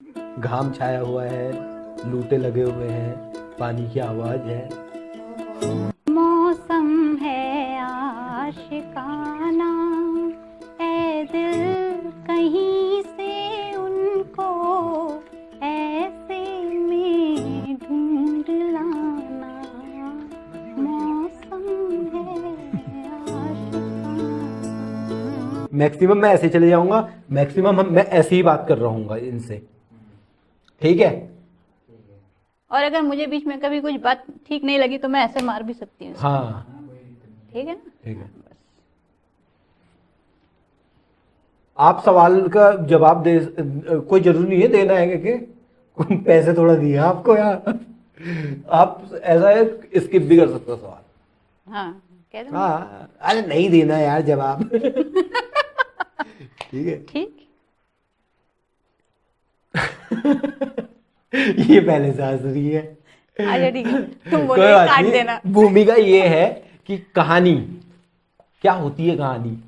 घाम छाया हुआ है, लूटे लगे हुए हैं, पानी की आवाज है। मौसम है आशिकाना, ऐ दिल कहीं से उनको ऐसे में ढूंढ लाना। मौसम है आशिकाना। मैक्सिमम मैं ऐसे चले जाऊंगा, मैक्सिमम मैं ऐसे ही बात कर रहूंगा इनसे, ठीक है? और अगर मुझे बीच में कभी कुछ बात ठीक नहीं लगी तो मैं ऐसे मार भी सकती हूँ। हाँ ठीक है ना? ठीक है। आप सवाल का जवाब दे, कोई जरूरी नहीं है देना है कि पैसे थोड़ा दिए आपको यार। आप ऐसा है स्किप भी कर सकते हो सवाल। हाँ, कह दूँ। हाँ, अरे नहीं देना यार जवाब। ठीक है। ठीक। ये पहले से हंस रही है। अच्छा ठीक है, तुम बोलो कोई बात काट नहीं। देना। भूमिका ये है कि कहानी क्या होती है, कहानी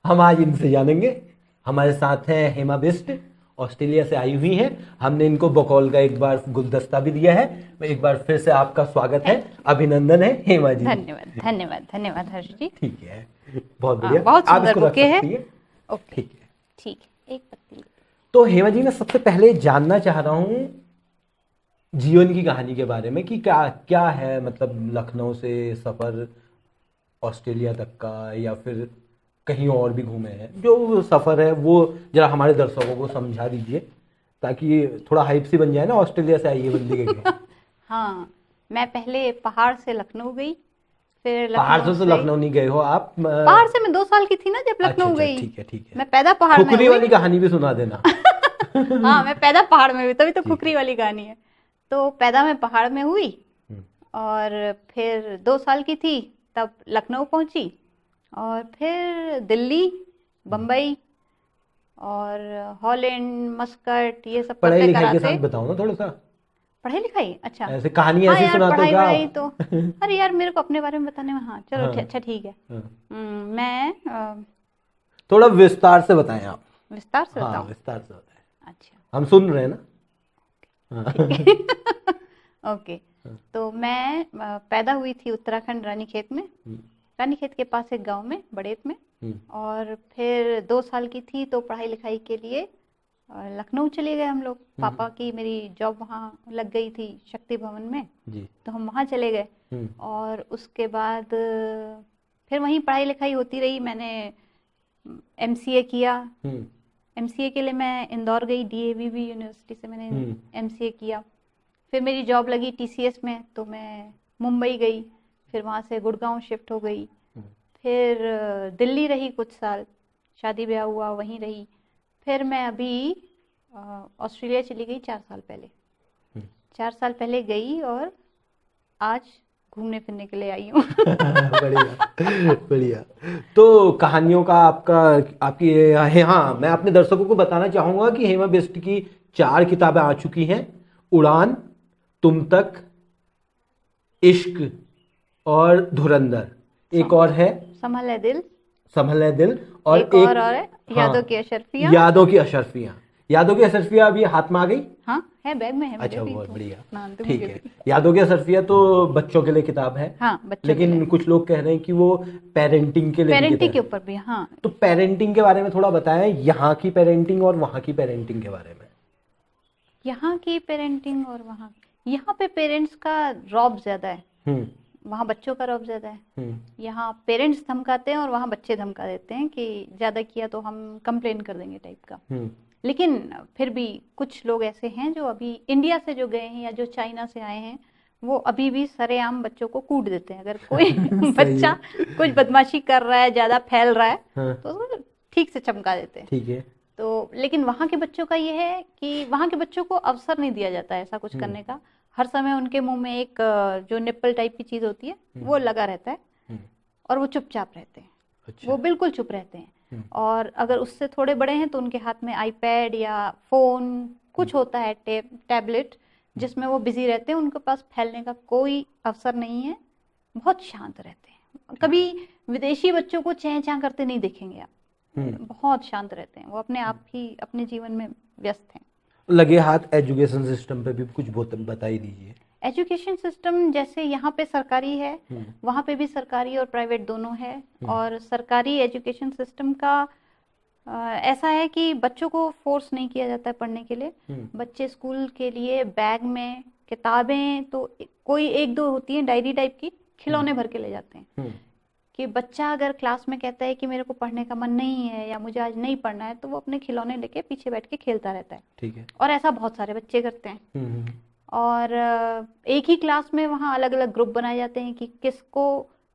हम आज इनसे जानेंगे। हमारे साथ हैं हेमा बिष्ट, ऑस्ट्रेलिया से आई हुई हैं। हमने इनको बकौल का एक बार गुलदस्ता भी दिया है। एक बार फिर से आपका स्वागत है, अभिनंदन है हेमा जी। धन्यवाद धन्यवाद धन्यवाद हर्ष जी। ठीक है, बहुत बढ़िया। बहुत आप सुंदर इसको रख बुके है। सकती हैं। ओके ठीक है। ठीक है, एक पत्ती। तो हेमा जी, मैं सबसे पहले जानना चाह रहा हूँ जीवन की कहानी के बारे में कि क्या क्या है, मतलब लखनऊ से सफर ऑस्ट्रेलिया तक का, या फिर कहीं और भी घूमे हैं, जो सफर है वो जरा हमारे दर्शकों को समझा दीजिए, ताकि थोड़ा हाइप सी बन जाए ना, ऑस्ट्रेलिया से आई है बंदी के। हाँ, मैं पहले पहाड़ से लखनऊ गई, फिर पहाड़ लखनऊ से तो से लखनऊ नहीं गए हो आप? पहाड़ से मैं 2 साल की थी ना जब अच्छा लखनऊ अच्छा, गई। ठीक है ठीक है। मैं पैदा पहाड़ में खुकरी हुई। वाली कहानी भी सुना देना। हाँ, मैं पैदा पहाड़ में हुई, तभी तो ठीक खुकरी वाली कहानी है। तो पैदा मैं पहाड़ में हुई, हम्म, और फिर 2 साल की थी तब लखनऊ पहुंची, और फिर दिल्ली, बम्बई और हॉलैंड, मस्कट, ये सब पढ़ाई करते लिखाई के कराते। साथ बताओ ना थोड़ा सा, पढ़ाई लिखाई, अच्छा। ऐसे कहानी हाँ ऐसी यार, सुनाते हो पढ़ाई क्या वढ़ाई आप? तो अरे यार, मेरे को अपने बारे में बताने में, हाँ चलो हाँ, अच्छा ठीक है। हाँ। मैं थोड़ा विस्तार से बताएं आप। विस्तार से हाँ, बताऊं? विस्तार से बताएं, अच्छा हम सुन रहे हैं ना। हाँ। ओके। तो मैं पैदा हुई थी उत्तराखंड, रानीखेत में। हम्म, रानीखेत के पास एक गांव में, बड़ेत में। हम्म, और फिर 2 साल की थी तो पढ़ाई लिखाई के लिए लखनऊ चले गए हम लोग। पापा की मेरी जॉब वहाँ लग गई थी, शक्ति भवन में, जी। तो हम वहाँ चले गए। हम्म, और उसके बाद फिर वहीं पढ़ाई लिखाई होती रही। मैंने एमसीए किया। हम्म, एमसीए के लिए मैं इंदौर गई, डीएवीवी यूनिवर्सिटी से मैंने हम्म, एमसीए किया। फिर मेरी जॉब लगी टीसीएस में, तो मैं मुंबई गई, फिर वहाँ से गुड़गांव शिफ्ट हो गई। हम्म, फिर दिल्ली रही कुछ साल, शादी ब्याह हुआ, वहीं रही। फिर मैं अभी ऑस्ट्रेलिया चली गई 4 साल पहले। हम्म। 4 साल पहले गई और आज घूमने फिरने के लिए आई हूँ। बढ़िया बढ़िया। तो कहानियों का आपका आपकी है, हाँ, मैं अपने दर्शकों को बताना चाहूंगा कि हेमा बिष्ट की 4 किताबें आ चुकी हैं। उड़ान, तुम तक, इश्क और धुरंधर। एक और है संभल है दिल। संभल है दिल, और एक और है हाँ, यादों की अशरफियाँ। यादों की अशरफियाँ। यादों की अशरफियाँ अभी हाथ में आ गई। हाँ है, बैग में है मेरे अच्छा, भी बहुत तो। बढ़िया। हाँ, तुम ठीक के है, भी। यादों की अशरफियाँ तो बच्चों के लिए किताब है। हाँ, बच्चों के लेकिन लिए। कुछ लोग कह रहे हैं कि वो पेरेंटिंग के लिए भी पेरेंटिंग किताब के है। ऊपर भी, हाँ। तो पेरेंटिंग के बारे में थोड़ा बताएं, यहाँ की पेरेंटिंग और वहाँ की पेरेंटिंग के बारे में। यहाँ की पेरेंटिंग और वहाँ, यहाँ पे पेरेंट्स का रौब ज्यादा है, हम्म, वहाँ बच्चों का रौब ज्यादा है। हम्म, यहाँ पेरेंट्स धमकाते हैं और वहाँ बच्चे धमका देते हैं कि ज्यादा किया तो हम कंप्लेन कर देंगे टाइप का। हम्म, लेकिन फिर भी कुछ लोग ऐसे हैं जो अभी इंडिया से जो गए हैं या जो चाइना से आए हैं, वो अभी भी सरेआम बच्चों को कूट देते हैं। अगर कोई सही बच्चा है। कुछ बदमाशी कर रहा है, ज्यादा फैल रहा है, हाँ, तो उसको ठीक से चमका देते हैं। ठीक है। तो लेकिन वहाँ के बच्चों का ये है कि वहाँ के बच्चों को अवसर नहीं दिया जाता है ऐसा कुछ करने का। हर समय उनके मुंह में एक जो निप्पल टाइप की चीज होती है वो लगा रहता है, हम्म, और वो चुपचाप रहते हैं। अच्छा। वो बिल्कुल चुप रहते हैं। और अगर उससे थोड़े बड़े हैं तो उनके हाथ में आईपैड या फोन कुछ होता है, टैबलेट, जिसमें वो बिजी रहते हैं। उनके पास फैलने का कोई अवसर नहीं है। बहुत शांत रहते हैं। कभी विदेशी बच्चों को चें चां करते नहीं देखेंगे आप। बहुत शांत रहते हैं, वो अपने आप ही अपने जीवन में व्यस्त हैं। लगे हाथ एजुकेशन सिस्टम पे भी कुछ बता ही दीजिए। एजुकेशन सिस्टम जैसे यहाँ पे सरकारी है, हम्म, वहाँ पे भी सरकारी और प्राइवेट दोनों है। हम्म, और सरकारी एजुकेशन सिस्टम का ऐसा है कि बच्चों को फोर्स नहीं किया जाता है पढ़ने के लिए। हम्म, बच्चे स्कूल के लिए बैग में किताबें तो कोई एक दो होती है डायरी टाइप की, खिलौने भर के ले जाते हैं। हम्म, कि बच्चा अगर क्लास में कहता है कि मेरे को पढ़ने का मन नहीं है या मुझे आज नहीं पढ़ना है, तो वो अपने खिलौने लेके पीछे बैठ के खेलता रहता है। ठीक है। और ऐसा बहुत सारे बच्चे करते हैं। हम्म, और एक ही क्लास में वहाँ अलग अलग ग्रुप बनाए जाते हैं कि किसको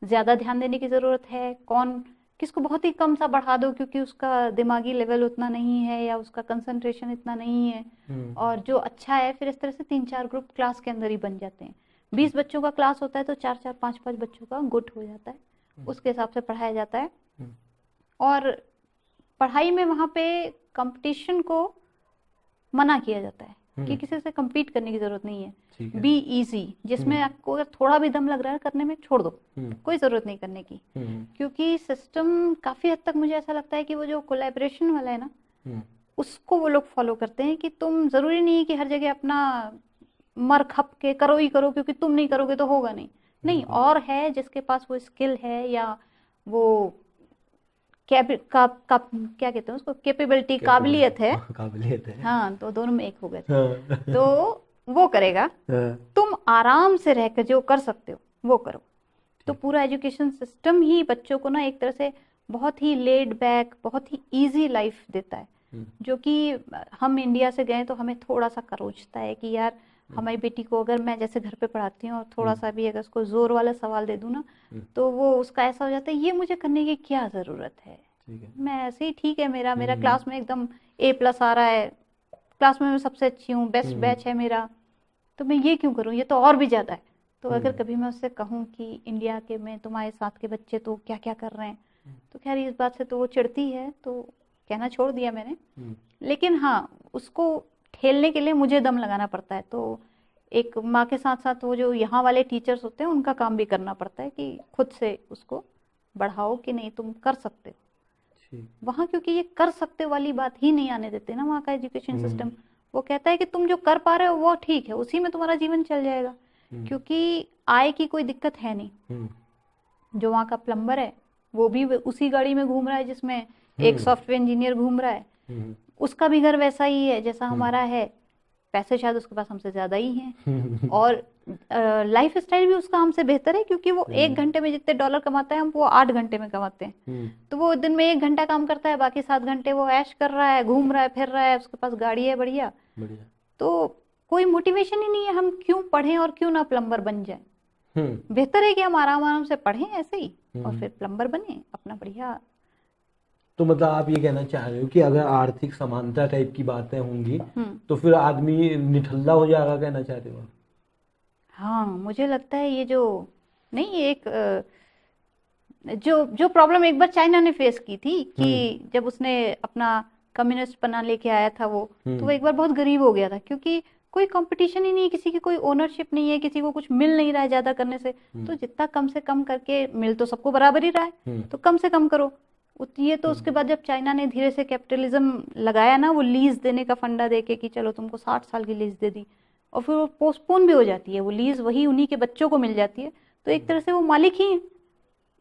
ज़्यादा ध्यान देने की ज़रूरत है, कौन किसको बहुत ही कम सा बढ़ा दो क्योंकि उसका दिमागी लेवल उतना नहीं है या उसका कंसंट्रेशन इतना नहीं है। हम्म, और जो अच्छा है, फिर इस तरह से 3-4 ग्रुप क्लास के अंदर ही बन जाते हैं। 20 बच्चों का क्लास होता है तो 4-4 5-5 बच्चों का गुट हो जाता है, उसके हिसाब से पढ़ाया जाता है। हम्म, और पढ़ाई में वहाँ पे कंपटीशन को मना किया जाता है कि हम्म, किसी से compete करने की जरूरत नहीं है। ठीक है। बी इजी, जिसमें आपको अगर थोड़ा भी दम लग रहा है करने में, छोड़ दो, हम्म, कोई जरूरत नहीं करने की। हम्म, क्योंकि सिस्टम काफी हद तक मुझे ऐसा लगता है कि वो जो कोलैबोरेशन वाला है ना, हम्म, उसको वो लोग फॉलो करते हैं कि तुम जरूरी नहीं है कि हर जगह अपना मर खप के करो ही करो, क्योंकि तुम नहीं करोगे तो होगा नहीं। नहीं, बिल्कुल। और है जिसके पास वो स्किल है या वो क्या कहते हैं उसको, कैपेबिलिटी, काबिलियत है। काबिलियत है। हाँ, तो दोनों में एक हो गए थे। हाँ। तो वो करेगा। हाँ, तुम आराम से रहकर जो कर सकते हो वो करो। तो ठीक। पूरा एजुकेशन सिस्टम ही बच्चों को ना एक तरह से बहुत ही लेड बैक, बहुत ही इजी लाइफ देता है। हम्म, जो कि हम इंडिया से गए तो हमें थोड़ा सा खरोचता है कि यार हमारी बेटी को अगर मैं जैसे घर पे पढ़ाती हूँ और थोड़ा सा भी अगर उसको जोर वाला सवाल दे दूँ ना, हम्म, तो वो उसका ऐसा हो जाता है, ये मुझे करने की क्या जरूरत है, ठीक है। मैं ऐसे ही ठीक है, मेरा मेरा हम्म, क्लास में एकदम A+ आ रहा है, क्लास में मैं सबसे अच्छी हूँ, बेस्ट हम्म, बैच है मेरा, तो मैं ये क्यों करूँ, ये तो और भी ज्यादा है। तो अगर हम्म, कभी मैं उससे कहूँ कि इंडिया के में तुम्हारे साथ के बच्चे तो क्या क्या कर रहे हैं, तो खैर इस बात से तो वो चिढ़ती है, तो कहना छोड़ दिया मैंने। हम्म, लेकिन हाँ, उसको ठेलने के लिए मुझे दम लगाना पड़ता है। तो एक माँ के साथ साथ वो जो यहाँ वाले टीचर्स होते हैं उनका काम भी करना पड़ता है कि खुद से उसको बढ़ाओ कि नहीं तुम कर सकते हो ठीक। वहाँ, क्योंकि ये कर सकते वाली बात ही नहीं आने देते ना वहाँ का एजुकेशन हम्म, सिस्टम। वो कहता है कि तुम जो कर पा रहे हो वो ठीक है, उसी में तुम्हारा जीवन चल जाएगा, हम्म, क्योंकि आय की कोई दिक्कत है नहीं। हम्म, जो वहाँ का प्लम्बर है वो भी उसी गाड़ी में घूम रहा है जिसमें एक हम्म, सॉफ्टवेयर इंजीनियर घूम रहा है, हम्म, उसका भी घर वैसा ही है जैसा हम्म, हमारा है। पैसे शायद उसके पास हमसे ज्यादा ही हैं, हम्म, और लाइफ स्टाइल भी उसका हमसे बेहतर है, क्योंकि वो 1 घंटे में जितने डॉलर कमाता है हम वो 8 घंटे में कमाते हैं। हम्म, तो वो दिन में 1 घंटा काम करता है, बाकी 7 घंटे वो ऐश कर रहा है, घूम रहा है, फिर रहा है, उसके पास गाड़ी है बढ़िया। बढ़िया। तो कोई मोटिवेशन ही नहीं है, हम क्यों पढ़ें और क्यों ना प्लम्बर बन जाए। हम्म, बेहतर है कि हम आराम आराम से पढ़ें ऐसे ही और हम्म। फिर प्लम्बर बने अपना बढ़िया। तो मतलब आप ये कहना चाह रहे हो कि अगर आर्थिक समानता टाइप की बातें होंगी हम्म। तो फिर आदमी निठल्ला हो जाएगा, कहना चाह रहे हो आप? हाँ, मुझे लगता है ये जो नहीं, एक जो जो प्रॉब्लम एक बार चाइना ने फेस की थी कि जब उसने अपना कम्युनिस्ट बना लेके आया था वो, तो वो एक बार बहुत गरीब हो गया था, क्योंकि कोई कंपटीशन ही नहीं है, किसी की कोई ओनरशिप नहीं है, किसी को कुछ मिल नहीं रहा है ज्यादा करने से। तो जितना कम से कम करके, मिल तो सबको बराबर ही रहा है, तो कम से कम करो। ये तो उसके बाद जब चाइना ने धीरे से कैपिटलिज्म लगाया ना, वो लीज देने का फंडा देके कि चलो तुमको 60 साल की लीज दे दी, और फिर वो पोस्टपोन भी हो जाती है, वो लीज वही उन्हीं के बच्चों को मिल जाती है। तो एक तरह से वो मालिक ही है।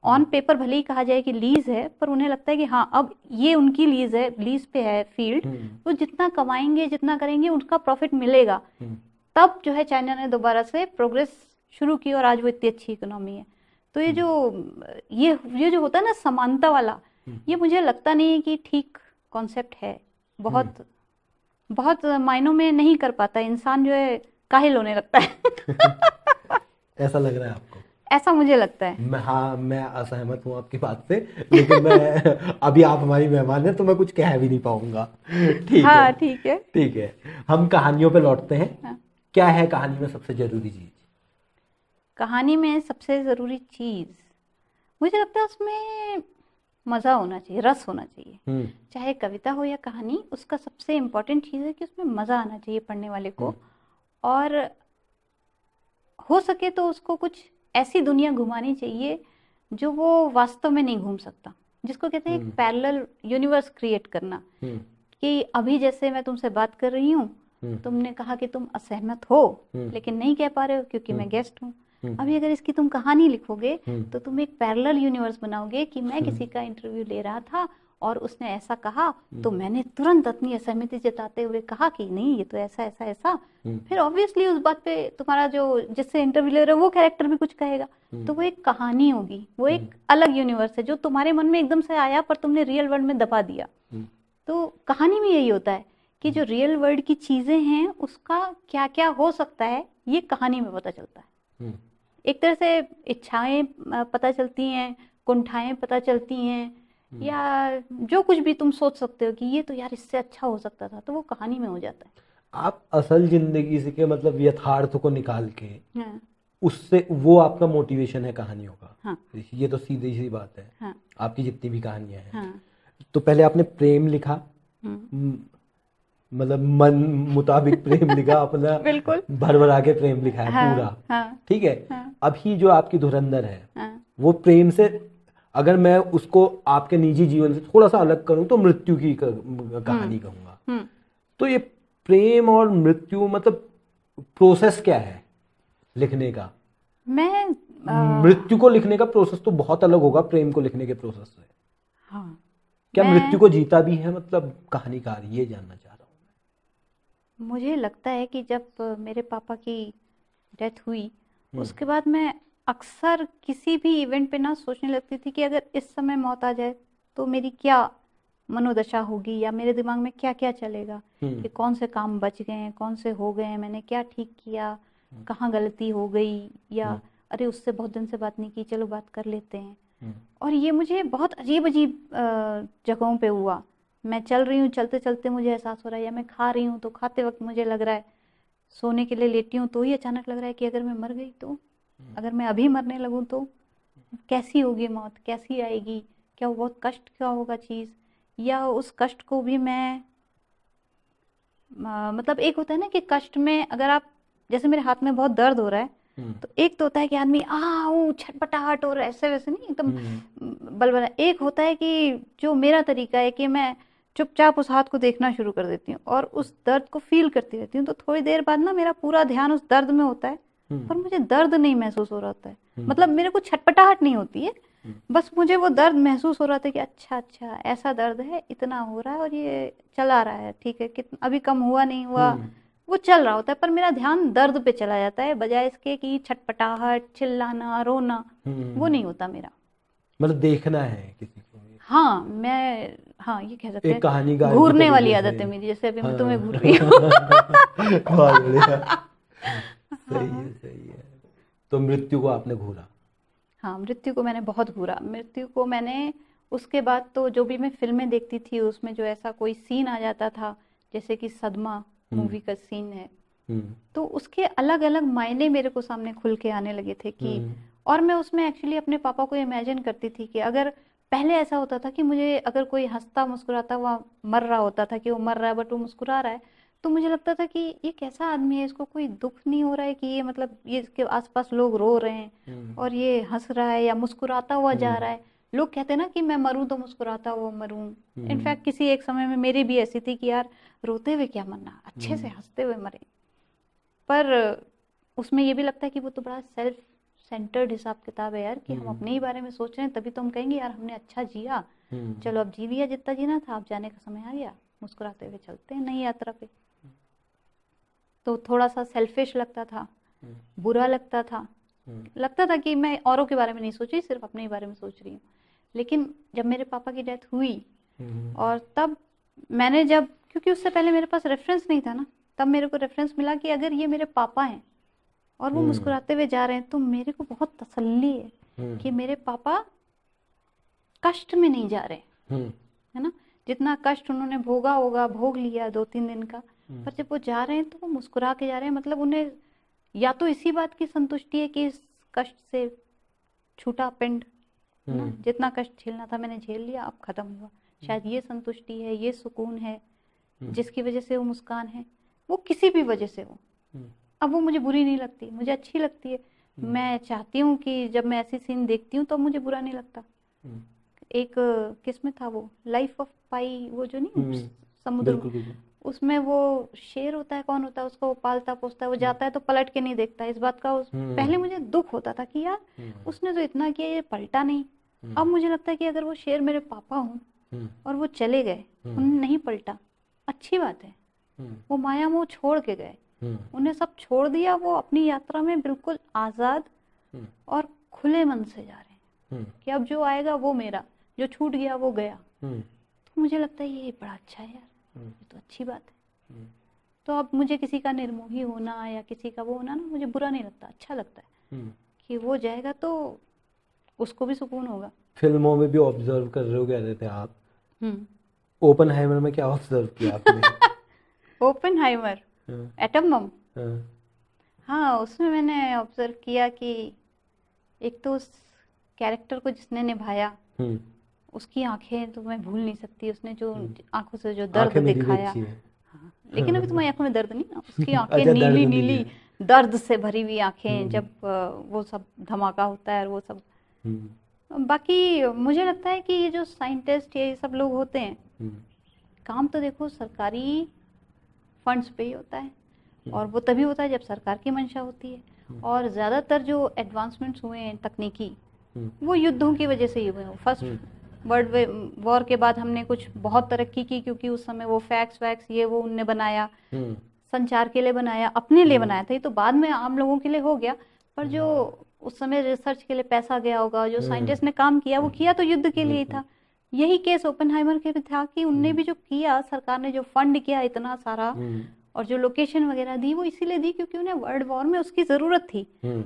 ऑन पेपर भले ही कहा जाए कि लीज है, पर उन्हें लगता है कि हाँ अब ये उनकी लीज है, लीज पे है फील्ड, तो जितना कमाएंगे जितना करेंगे उनका प्रॉफिट मिलेगा। तब जो है चाइना ने दोबारा से प्रोग्रेस शुरू की और आज वो इतनी अच्छी इकोनॉमी है। तो ये जो होता है ना समानता वाला, ये मुझे लगता नहीं है कि ठीक कॉन्सेप्ट है। बहुत बहुत मायनों में नहीं कर पाता इंसान, जो है काहिल होने लगता है। ऐसा लग रहा है आपको? ऐसा मुझे लगता है। मैं असहमत हूँ आपकी बात से, लेकिन मैं अभी आप हमारी मेहमान हैं तो मैं कुछ कह भी नहीं पाऊंगा। ठीक हाँ, है। ठीक है। ठीक है, हम कहानियों पे लौटते हैं। हाँ। क्या है कहानी में सबसे जरूरी चीज? कहानी में सबसे जरूरी चीज मुझे लगता है उसमें मजा होना चाहिए, रस होना चाहिए। चाहे कविता हो या कहानी, उसका सबसे इम्पोर्टेंट चीज है कि उसमें मजा आना चाहिए पढ़ने वाले को। और हो सके तो उसको कुछ ऐसी दुनिया घुमानी चाहिए जो वो वास्तव में नहीं घूम सकता, जिसको कहते हैं एक पैरेलल यूनिवर्स क्रिएट करना। कि अभी जैसे मैं तुमसे बात कर रही हूँ, तुमने कहा कि तुम असहमत हो लेकिन नहीं कह पा रहे हो क्योंकि मैं गेस्ट हूँ। अभी अगर इसकी तुम कहानी लिखोगे तो तुम एक पैरेलल यूनिवर्स बनाओगे कि मैं किसी का इंटरव्यू ले रहा था और उसने ऐसा कहा तो मैंने तुरंत अपनी असहमति जताते हुए कहा कि नहीं ये तो ऐसा ऐसा ऐसा। फिर ऑब्वियसली उस बात पे तुम्हारा जो जिससे इंटरव्यू ले रहे हो वो कैरेक्टर भी कुछ कहेगा। तो वो एक कहानी होगी, वो एक अलग यूनिवर्स है जो तुम्हारे मन में एकदम से आया पर तुमने रियल वर्ल्ड में दबा दिया। तो कहानी में यही होता है कि जो रियल वर्ल्ड की चीजें हैं उसका क्या क्या हो सकता है ये कहानी में पता चलता है। एक तरह से इच्छाएं पता चलती हैं, कुंठाएं पता चलती हैं, या जो कुछ भी तुम सोच सकते हो कि ये तो यार इससे अच्छा हो सकता था, तो वो कहानी में हो जाता है। आप असल जिंदगी से के मतलब यथार्थ को निकाल के हाँ, उससे वो आपका मोटिवेशन है कहानियों का। हाँ, ये तो सीधी सी बात है। हाँ, आपकी जितनी भी कहानियां हैं, हाँ, तो पहले आपने प्रेम लिखा, मतलब मन मुताबिक प्रेम लिखा अपना, बिल्कुल भर भरा के प्रेम लिखा है हाँ, पूरा। हाँ, ठीक है। हाँ, अभी जो आपकी धुरंधर है हाँ, वो प्रेम से, अगर मैं उसको आपके निजी जीवन से थोड़ा सा अलग करूं तो मृत्यु की कहानी कहूंगा। तो ये प्रेम और मृत्यु मतलब प्रोसेस क्या है लिखने का? मैं मृत्यु को लिखने का प्रोसेस तो बहुत अलग होगा प्रेम को लिखने के प्रोसेस से। हाँ, क्या मृत्यु को जीता भी है मतलब कहानीकार? ये जानना चाह रहा हूँ। मुझे लगता है कि जब मेरे पापा की डेथ हुई उसके बाद मैं अक्सर किसी भी इवेंट पे ना सोचने लगती थी कि अगर इस समय मौत आ जाए तो मेरी क्या मनोदशा होगी, या मेरे दिमाग में क्या क्या चलेगा कि कौन से काम बच गए हैं, कौन से हो गए हैं, मैंने क्या ठीक किया, कहाँ गलती हो गई, या अरे उससे बहुत दिन से बात नहीं की चलो बात कर लेते हैं। और ये मुझे बहुत अजीब अजीब जगहों पे हुआ। मैं चल रही हूँ, चलते चलते मुझे एहसास हो रहा है, या मैं खा रही हूँ तो खाते वक्त मुझे लग रहा है, सोने के लिए लेटी हूँ तो ही अचानक लग रहा है कि अगर मैं मर गई तो, अगर मैं अभी मरने लगूँ तो कैसी होगी मौत, कैसी आएगी, क्या वो बहुत कष्ट क्या होगा चीज़, या उस कष्ट को भी मैं मतलब एक होता है ना कि कष्ट में अगर आप, जैसे मेरे हाथ में बहुत दर्द हो रहा है तो एक तो होता है कि आदमी छटपटाहट और ऐसे वैसे नहीं एकदम बलबला। एक होता है कि जो मेरा तरीका है कि मैं चुपचाप उस हाथ को देखना शुरू कर देती हूँ और उस दर्द को फील करती रहती हूँ। तो थोड़ी देर बाद ना मेरा पूरा ध्यान उस दर्द में होता है पर मुझे दर्द नहीं महसूस हो रहा होता है। मतलब मेरे को छटपटाहट नहीं होती है, बस मुझे वो दर्द महसूस हो रहा था कि अच्छा अच्छा ऐसा दर्द है, इतना हो रहा है और ये चला रहा है, ठीक है, कितना अभी कम हुआ नहीं हुआ, वो चल रहा होता है। पर मेरा ध्यान दर्द पे चला जाता है बजाय इसके कि छटपटाहट, चिल्लाना, रोना, वो नहीं होता मेरा। मतलब देखना है किसी को। हाँ, मैं हाँ ये कह सकते एक कहानीकार हैं घूरने वाली तरीके आदत से। है मेरी, जैसे अभी मैं हाँ। तुम्हें घूर रही हूँ। बहुत बढ़िया। सही है, सही है। तो मृत्यु को आपने घूरा? हाँ, मृत्यु को मैंने बहुत घूरा। मृत्यु को मैंने उसके बाद तो जो भी मैं फिल्में देखती थी उसमें जो ऐसा कोई सीन आ जाता था जैसे कि सदमा मूवी का सीन है, तो उसके अलग अलग मायने मेरे को सामने खुल के आने लगे थे कि, और मैं उसमें एक्चुअली अपने पापा को इमेजिन करती थी कि अगर पहले ऐसा होता था कि मुझे अगर कोई हंसता मुस्कुराता हुआ मर रहा होता था कि वो मर रहा है बट वो मुस्कुरा रहा है, तो मुझे लगता था कि ये कैसा आदमी है, इसको कोई दुख नहीं हो रहा है कि ये मतलब ये इसके आसपास लोग रो रहे हैं और ये हंस रहा है या मुस्कुराता हुआ जा रहा है। लोग कहते हैं ना कि मैं मरूं तो मुस्कुराता हुआ मरूं। इनफैक्ट किसी एक समय में मेरी भी ऐसी थी कि यार रोते हुए क्या मरना, अच्छे से हंसते हुए मरे। पर उसमें ये भी लगता है कि वो तो बड़ा सेल्फ सेंटर्ड हिसाब किताब है यार, कि हम अपने ही बारे में सोच रहे हैं तभी तो हम कहेंगे यार हमने अच्छा जिया, चलो अब जी लिया जितना जीना था, अब जाने का समय आ गया, मुस्कुराते हुए चलते हैं नई यात्रा पे। तो थोड़ा सा सेल्फिश लगता था, बुरा लगता था, लगता था कि मैं औरों के बारे में नहीं सोच रही, सिर्फ अपने ही बारे में सोच रही हूँ। लेकिन जब मेरे पापा की डेथ हुई और तब मैंने जब, क्योंकि उससे पहले मेरे पास रेफरेंस नहीं था ना, तब मेरे को रेफरेंस मिला कि अगर ये मेरे पापा हैं और वो मुस्कुराते हुए जा रहे हैं तो मेरे को बहुत तसल्ली है कि मेरे पापा कष्ट में नहीं जा रहे, है ना। जितना कष्ट उन्होंने भोगा होगा, भोग लिया 2-3 दिन का, पर जब वो जा रहे हैं तो वो मुस्कुरा के जा रहे हैं। मतलब उन्हें या तो इसी बात की संतुष्टि है कि इस कष्ट से छूटा पिंड, है ना, जितना कष्ट झेलना था मैंने झेल लिया, अब खत्म हुआ, शायद ये संतुष्टि है, ये सुकून है जिसकी वजह से वो मुस्कान है, वो किसी भी वजह से हो। अब वो मुझे बुरी नहीं लगती, मुझे अच्छी लगती है। मैं चाहती हूँ कि जब मैं ऐसी सीन देखती हूँ तो मुझे बुरा नहीं लगता। एक किस में था वो, लाइफ ऑफ पाई, वो जो नहीं समुद्र, उसमें वो शेर होता है, कौन होता है, उसको वो पालता पोसता है, वो जाता है तो पलट के नहीं देखता इस बात का। पहले मुझे दुख होता था कि यार उसने तो इतना किया, ये पलटा नहीं। अब मुझे लगता है कि अगर वो शेर मेरे पापा हों और वो चले गए, उन्होंने नहीं पलटा, अच्छी बात है। वो माया मोह छोड़ के गए, उन्हें सब छोड़ दिया, वो अपनी यात्रा में बिल्कुल आजाद और खुले मन से जा रहे हैं कि अब जो आएगा वो मेरा, जो छूट गया वो गया। तो मुझे लगता है ये बड़ा अच्छा है यार, ये तो अच्छी बात है। तो अब मुझे किसी का निर्मोही होना या किसी का वो होना ना मुझे बुरा नहीं लगता, अच्छा लगता है कि वो जाएगा तो उसको भी सुकून होगा। फिल्मों में भी ऑब्जर्व कर रहे हो, कह रहे थे आप। हम्म। ओपनहाइमर में क्या ऑब्जर्व किया आपने? ओपेनहाइमर, हाँ, एटम बम। हाँ, हाँ, उसमें मैंने ऑब्जर्व किया कि एक तो उस कैरेक्टर को जिसने निभाया, हम्म, उसकी आंखें तो मैं भूल नहीं सकती। उसने जो आंखों से जो दर्द आंखें मेरी भी दिखाया, अच्छी हैं। हाँ, लेकिन अभी तुम्हारी आंखों में दर्द नहीं ना, उसकी आंखें अच्छा, दर्द नीली नहीं नीली है। दर्द से भरी हुई आंखें, जब वो सब धमाका होता है और वो सब। बाकी मुझे लगता है कि ये जो साइंटिस्ट ये सब लोग होते हैं, काम तो देखो सरकारी फंड्स पे ही होता है, और वो तभी होता है जब सरकार की मंशा होती है। और ज़्यादातर जो एडवांसमेंट्स हुए हैं तकनीकी, वो युद्धों की वजह से ही हुए हैं। फर्स्ट वर्ल्ड वॉर के बाद हमने कुछ बहुत तरक्की की, क्योंकि उस समय वो फैक्स वैक्स ये वो उनने बनाया, संचार के लिए बनाया, अपने लिए बनाया था। ये तो बाद में आम लोगों के लिए हो गया, पर जो उस समय रिसर्च के लिए पैसा गया होगा, जो साइंटिस्ट ने काम किया, वो किया तो युद्ध के लिए ही था। यही केस ओपेनहाइमर के भी था कि उनने भी जो किया, सरकार ने जो फंड किया इतना सारा, और जो लोकेशन वगैरह दी, वो इसीलिए दी क्योंकि उन्हें वर्ल्ड वॉर में उसकी जरूरत थी।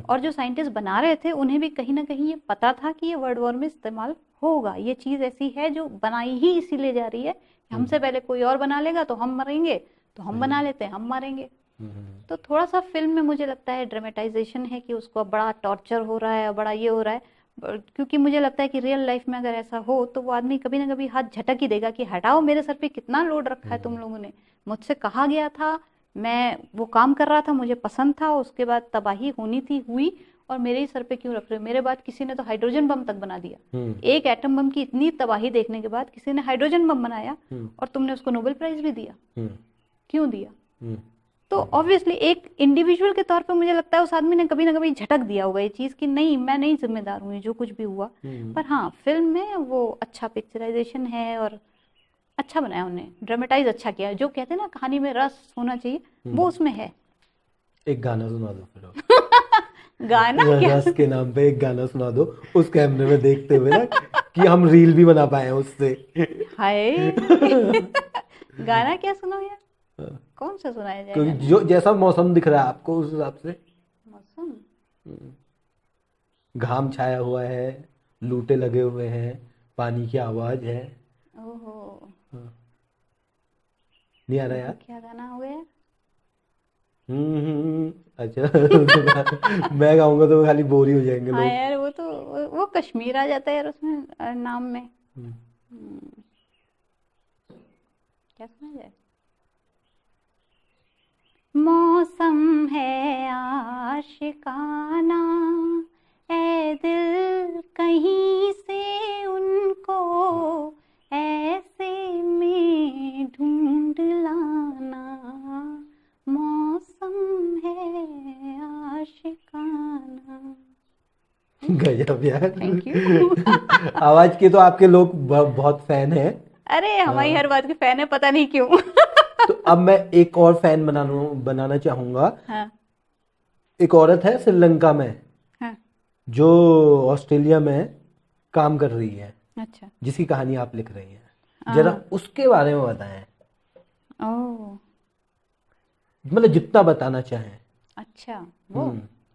और जो साइंटिस्ट बना रहे थे उन्हें भी कहीं ना कहीं ये पता था कि ये वर्ल्ड वॉर में इस्तेमाल होगा, ये चीज ऐसी है जो बनाई ही इसीलिए जा रही है कि हमसे पहले कोई और बना लेगा तो हम मरेंगे, तो हम बना लेते हैं, हम मारेंगे। तो थोड़ा सा फिल्म में मुझे लगता है ड्रामेटाइजेशन है कि उसको बड़ा टॉर्चर हो रहा है, बड़ा ये हो रहा है, क्योंकि मुझे लगता है कि रियल लाइफ में अगर ऐसा हो तो वो आदमी कभी ना कभी हाथ झटक ही देगा कि हटाओ, मेरे सर पे कितना लोड रखा है तुम लोगों ने, मुझसे कहा गया था, मैं वो काम कर रहा था, मुझे पसंद था, उसके बाद तबाही होनी थी, हुई, और मेरे ही सर पे क्यों रख रहे हो? मेरे बाद किसी ने तो हाइड्रोजन बम तक बना दिया। एक एटम बम की इतनी तबाही देखने के बाद किसी ने हाइड्रोजन बम बनाया, और तुमने उसको नोबेल प्राइज भी दिया। क्यों दिया? तो ऑब्वियसली एक इंडिविजुअल के तौर पे मुझे लगता है उस आदमी ने कभी ना कभी झटक दिया होगा ये चीज कि नहीं, मैं नहीं जिम्मेदार हूँ जो कुछ भी हुआ। पर हाँ, फिल्म में वो अच्छा पिक्चराइजेशन है और अच्छा बनाया, उन्हें ड्रामेटाइज अच्छा किया। जो कहते हैं ना कहानी में रस होना चाहिए, वो उसमें है। एक गाना सुना दो फिर आप। गाना क्या? रस के नाम पे एक गाना सुना दो उस कैमरे में देखते हुए ना, कि हम रील भी बना पाए उससे। हाय गाना क्या सुनाओ यार, कौन सा सुनाया जाएगा? क्योंकि जो जैसा मौसम दिख रहा है आपको उस हिसाब से। मौसम घाम छाया हुआ है, लूटे लगे हुए हैं, पानी की आवाज है। ओहो, नहीं आ रहा यार? क्या गाना हो गया? अच्छा। मैं गाऊंगा तो खाली बोर ही हो जाएंगे हाँ लोग। यार, वो तो वो कश्मीर आ जाता है यार उसमें नाम में। क्या सुना जाए? मौसम है आशिकाना, ऐ दिल कहीं से उनको ऐसे में ढूंढ लाना, मौसम है आशिकाना। गजब यार। Thank you. आवाज के तो आपके लोग बहुत फैन हैं। अरे हमारी हर बात के फैन है, पता नहीं क्यों। तो अब मैं एक और फैन बनाना चाहूंगा। हाँ एक औरत है श्रीलंका में, हाँ। जो ऑस्ट्रेलिया में काम कर रही है, अच्छा। जिसकी कहानी आप लिख रही हैं। जरा उसके बारे में बताएं, ओह मतलब जितना बताना चाहें। अच्छा, वो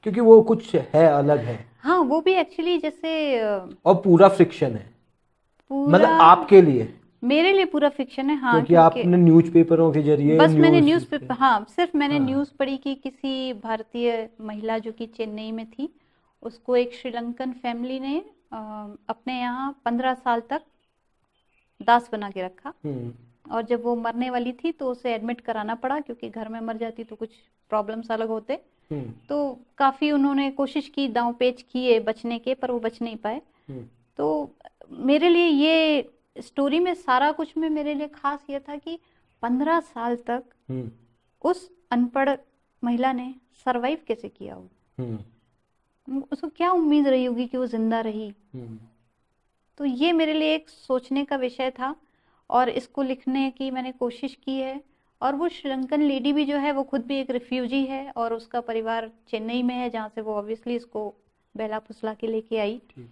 क्योंकि वो कुछ है, अलग है, हाँ, वो भी एक्चुअली जैसे और पूरा फिक्शन है। मतलब पूरा आपके लिए, मेरे लिए पूरा फिक्शन है। हाँ, क्योंकि क्योंकि आपने न्यूज़पेपरों के जरिए बस मैंने न्यूज़ न्यूज़पेपर, हाँ सिर्फ मैंने हाँ। न्यूज़ पढ़ी कि किसी भारतीय महिला जो कि चेन्नई में थी, उसको एक श्रीलंकन फैमिली ने अपने यहाँ 15 साल तक दास बना के रखा, और जब वो मरने वाली थी तो उसे एडमिट कराना पड़ा, क्योंकि घर में मर जाती तो कुछ प्रॉब्लम्स अलग होते। तो काफी उन्होंने कोशिश की, दांव पेच किए बचने के, पर वो बच नहीं पाए। तो मेरे लिए ये स्टोरी में सारा कुछ में मेरे लिए खास ये था कि 15 साल तक हम्म उस अनपढ़ महिला ने सरवाइव कैसे किया होगा? उसको क्या उम्मीद रही होगी कि वो जिंदा रही? हम्म तो ये मेरे लिए एक सोचने का विषय था और इसको लिखने की मैंने कोशिश की है। और वो श्रीलंकन लेडी भी जो है वो खुद भी एक रिफ्यूजी है और उसका परिवार चेन्नई में है, जहाँ से वो ऑब्वियसली इसको बहला फुसला के लेके आई। ठीक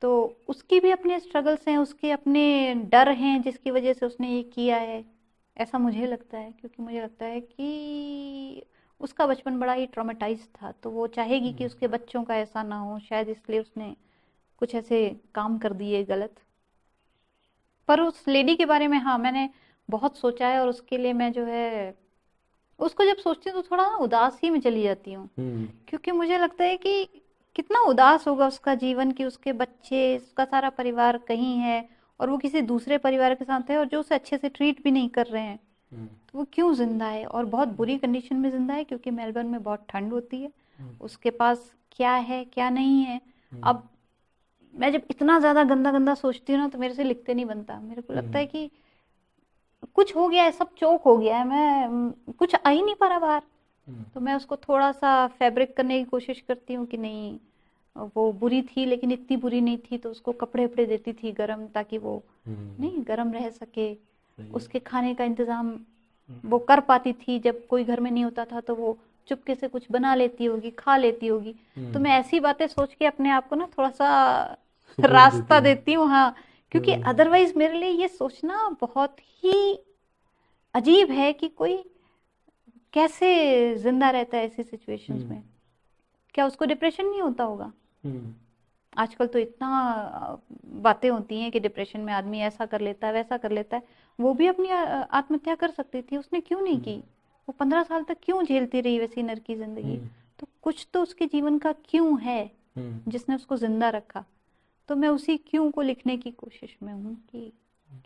तो उसकी भी अपने स्ट्रगल्स हैं, उसके अपने डर हैं जिसकी वजह से उसने ये किया है, ऐसा मुझे लगता है। क्योंकि मुझे लगता है कि उसका बचपन बड़ा ही ट्रॉमेटाइज था, तो वो चाहेगी कि उसके बच्चों का ऐसा ना हो, शायद इसलिए उसने कुछ ऐसे काम कर दिए गलत। पर उस लेडी के बारे में हाँ मैंने बहुत सोचा है और उसके लिए मैं जो है उसको जब सोचती हूँ तो थोड़ा ना उदास ही में चली जाती हूँ। क्योंकि मुझे लगता है कि कितना उदास होगा उसका जीवन कि उसके बच्चे, उसका सारा परिवार कहीं है और वो किसी दूसरे परिवार के साथ है और जो उसे अच्छे से ट्रीट भी नहीं कर रहे हैं। तो वो क्यों जिंदा है और बहुत बुरी कंडीशन में जिंदा है, क्योंकि मेलबर्न में बहुत ठंड होती है। उसके पास क्या है क्या नहीं है। अब मैं जब इतना ज्यादा गंदा गंदा सोचती हूँ ना तो मेरे से लिखते नहीं बनता। मेरे को लगता है कि कुछ हो गया है, सब चोक हो गया है, मैं कुछ आ ही नहीं पा रहा बाहर। तो मैं उसको थोड़ा सा फैब्रिक करने की कोशिश करती हूँ कि नहीं वो बुरी थी लेकिन इतनी बुरी नहीं थी, तो उसको कपड़े वपड़े देती थी गरम ताकि वो नहीं गरम रह सके। उसके खाने का इंतजाम वो कर पाती थी, जब कोई घर में नहीं होता था तो वो चुपके से कुछ बना लेती होगी, खा लेती होगी। तो मैं ऐसी बातें सोच के अपने आप को ना थोड़ा सा रास्ता देती हूँ। हाँ, क्योंकि अदरवाइज मेरे लिए ये सोचना बहुत ही अजीब है कि कोई कैसे जिंदा रहता है ऐसी सिचुएशंस में। क्या उसको डिप्रेशन नहीं होता होगा? आजकल तो इतना बातें होती हैं कि डिप्रेशन में आदमी ऐसा कर लेता है वैसा कर लेता है। वो भी अपनी आत्महत्या कर सकती थी, उसने क्यों नहीं की? वो 15 साल तक क्यों झेलती रही वैसी नरकी जिंदगी? तो कुछ तो उसके जीवन का क्यों है जिसने उसको जिंदा रखा। तो मैं उसी क्यों को लिखने की कोशिश में हूँ कि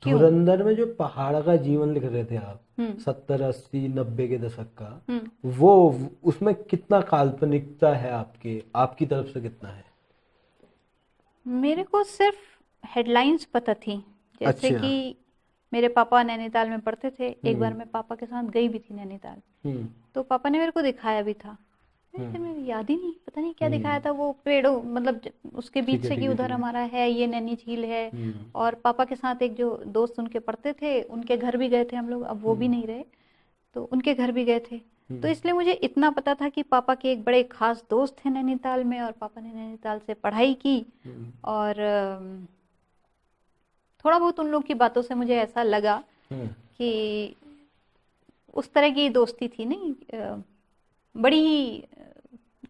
क्यों। धुरंधर में जो पहाड़ का जीवन लिख रहे थे आप, 70 80 90 के दशक का, वो उसमें कितना काल्पनिकता है आपकी तरफ से कितना है? मेरे को सिर्फ हेडलाइंस पता थी। जैसे अच्छा। कि मेरे पापा नैनीताल में पढ़ते थे, एक बार मैं पापा के साथ गई भी थी नैनीताल। तो पापा ने मेरे को दिखाया भी था, मेरे याद ही नहीं, पता नहीं क्या दिखाया था। वो पेड़ों मतलब उसके बीच से कि उधर हमारा है ये नैनी झील है। और पापा के साथ एक जो दोस्त उनके पढ़ते थे उनके घर भी गए थे हम लोग, अब वो भी नहीं रहे, तो उनके घर भी गए थे। तो इसलिए मुझे इतना पता था कि पापा के एक बड़े खास दोस्त हैं नैनीताल में और पापा ने नैनीताल से पढ़ाई की। और थोड़ा बहुत उन लोग की बातों से मुझे ऐसा लगा कि उस तरह की दोस्ती थी, नहीं बड़ी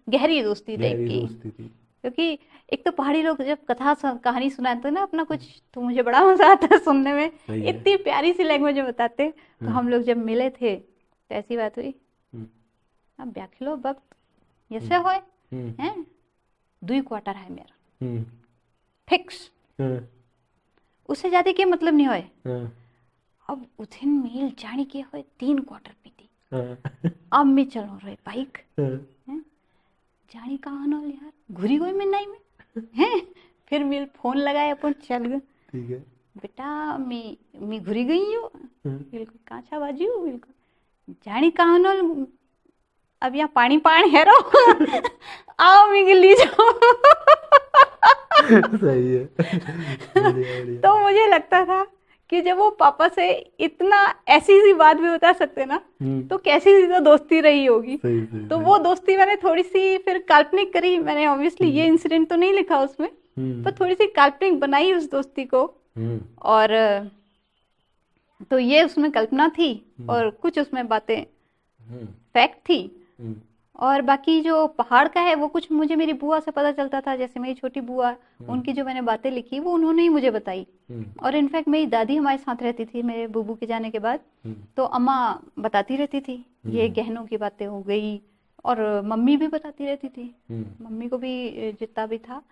गहरी दोस्ती टाइप की। क्योंकि एक तो पहाड़ी लोग जब कहानी सुनाते ना अपना कुछ, तो मुझे बड़ा मजा आता है सुनने में। इतनी प्यारी सी लैंग्वेज में बताते। तो हम लोग जब मिले थे तो ऐसी बात हुई, अब ब्याखिलो वक्त ऐसे होए हैं 2 क्वार्टर है मेरा फिक्स, उससे ज्यादा के मतलब नहीं होए। अब उथिन मील जाने के होए 3 क्वार्टर पीती। अब मैं चलो रहे बाइक जानी कहाँ न यार घुरी गई मैं नहीं में हैं। फिर मिल फोन लगाए अपन चल गए। ठीक है बेटा मैं घुरी गई हूँ बिल्कुल कांचा बाजी हूँ बिल्कुल जानी कहाँ न। अब यहाँ पानी है रो आओ मैं ली जाओ। सही है। बढ़िया। तो मुझे लगता था कि जब वो पापा से इतना ऐसी सी बात भी बता सकते ना, तो कैसी सी तो दोस्ती रही होगी। सही। तो वो दोस्ती मैंने थोड़ी सी फिर काल्पनिक करी। मैंने ऑब्वियसली ये इंसिडेंट तो नहीं लिखा उसमें, पर थोड़ी सी काल्पनिक बनाई उस दोस्ती को। और तो ये उसमें कल्पना थी और कुछ उसमें बातें फैक्ट थी। और बाकी जो पहाड़ का है वो कुछ मुझे मेरी बुआ से पता चलता था। जैसे मेरी छोटी बुआ, उनकी जो मैंने बातें लिखी वो उन्होंने ही मुझे बताई। और इनफैक्ट मेरी दादी हमारे साथ रहती थी मेरे बुबू के जाने के बाद, तो अम्मा बताती रहती थी ये गहनों की बातें हो गई। और मम्मी भी बताती रहती थी, मम्मी को भी जितना भी था।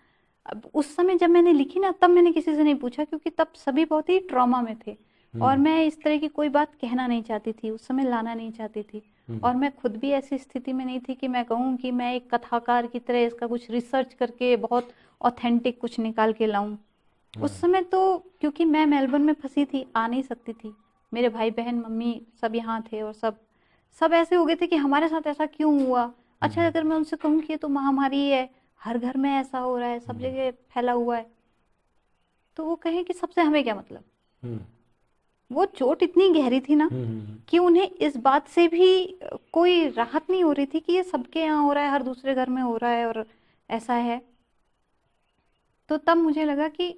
अब उस समय जब मैंने लिखी ना तब मैंने किसी से नहीं पूछा, क्योंकि तब सभी बहुत ही ट्रॉमा में थे और मैं इस तरह की कोई बात कहना नहीं चाहती थी, उस समय लाना नहीं चाहती थी। और मैं खुद भी ऐसी स्थिति में नहीं थी कि मैं कहूँ कि मैं एक कथाकार की तरह इसका कुछ रिसर्च करके बहुत ऑथेंटिक कुछ निकाल के लाऊं। उस समय तो क्योंकि मैं मेलबर्न में फंसी थी, आ नहीं सकती थी, मेरे भाई बहन मम्मी सब यहाँ थे और सब सब ऐसे हो गए थे कि हमारे साथ ऐसा क्यों हुआ। अच्छा अगर मैं उनसे कहूँ कि ये तो महामारी है, हर घर में ऐसा हो रहा है, सब जगह फैला हुआ है, तो वो कहें कि सबसे हमें क्या मतलब। हम्म, वो चोट इतनी गहरी थी ना कि उन्हें इस बात से भी कोई राहत नहीं हो रही थी कि ये सबके यहाँ हो रहा है, हर दूसरे घर में हो रहा है और ऐसा है। तो तब मुझे लगा कि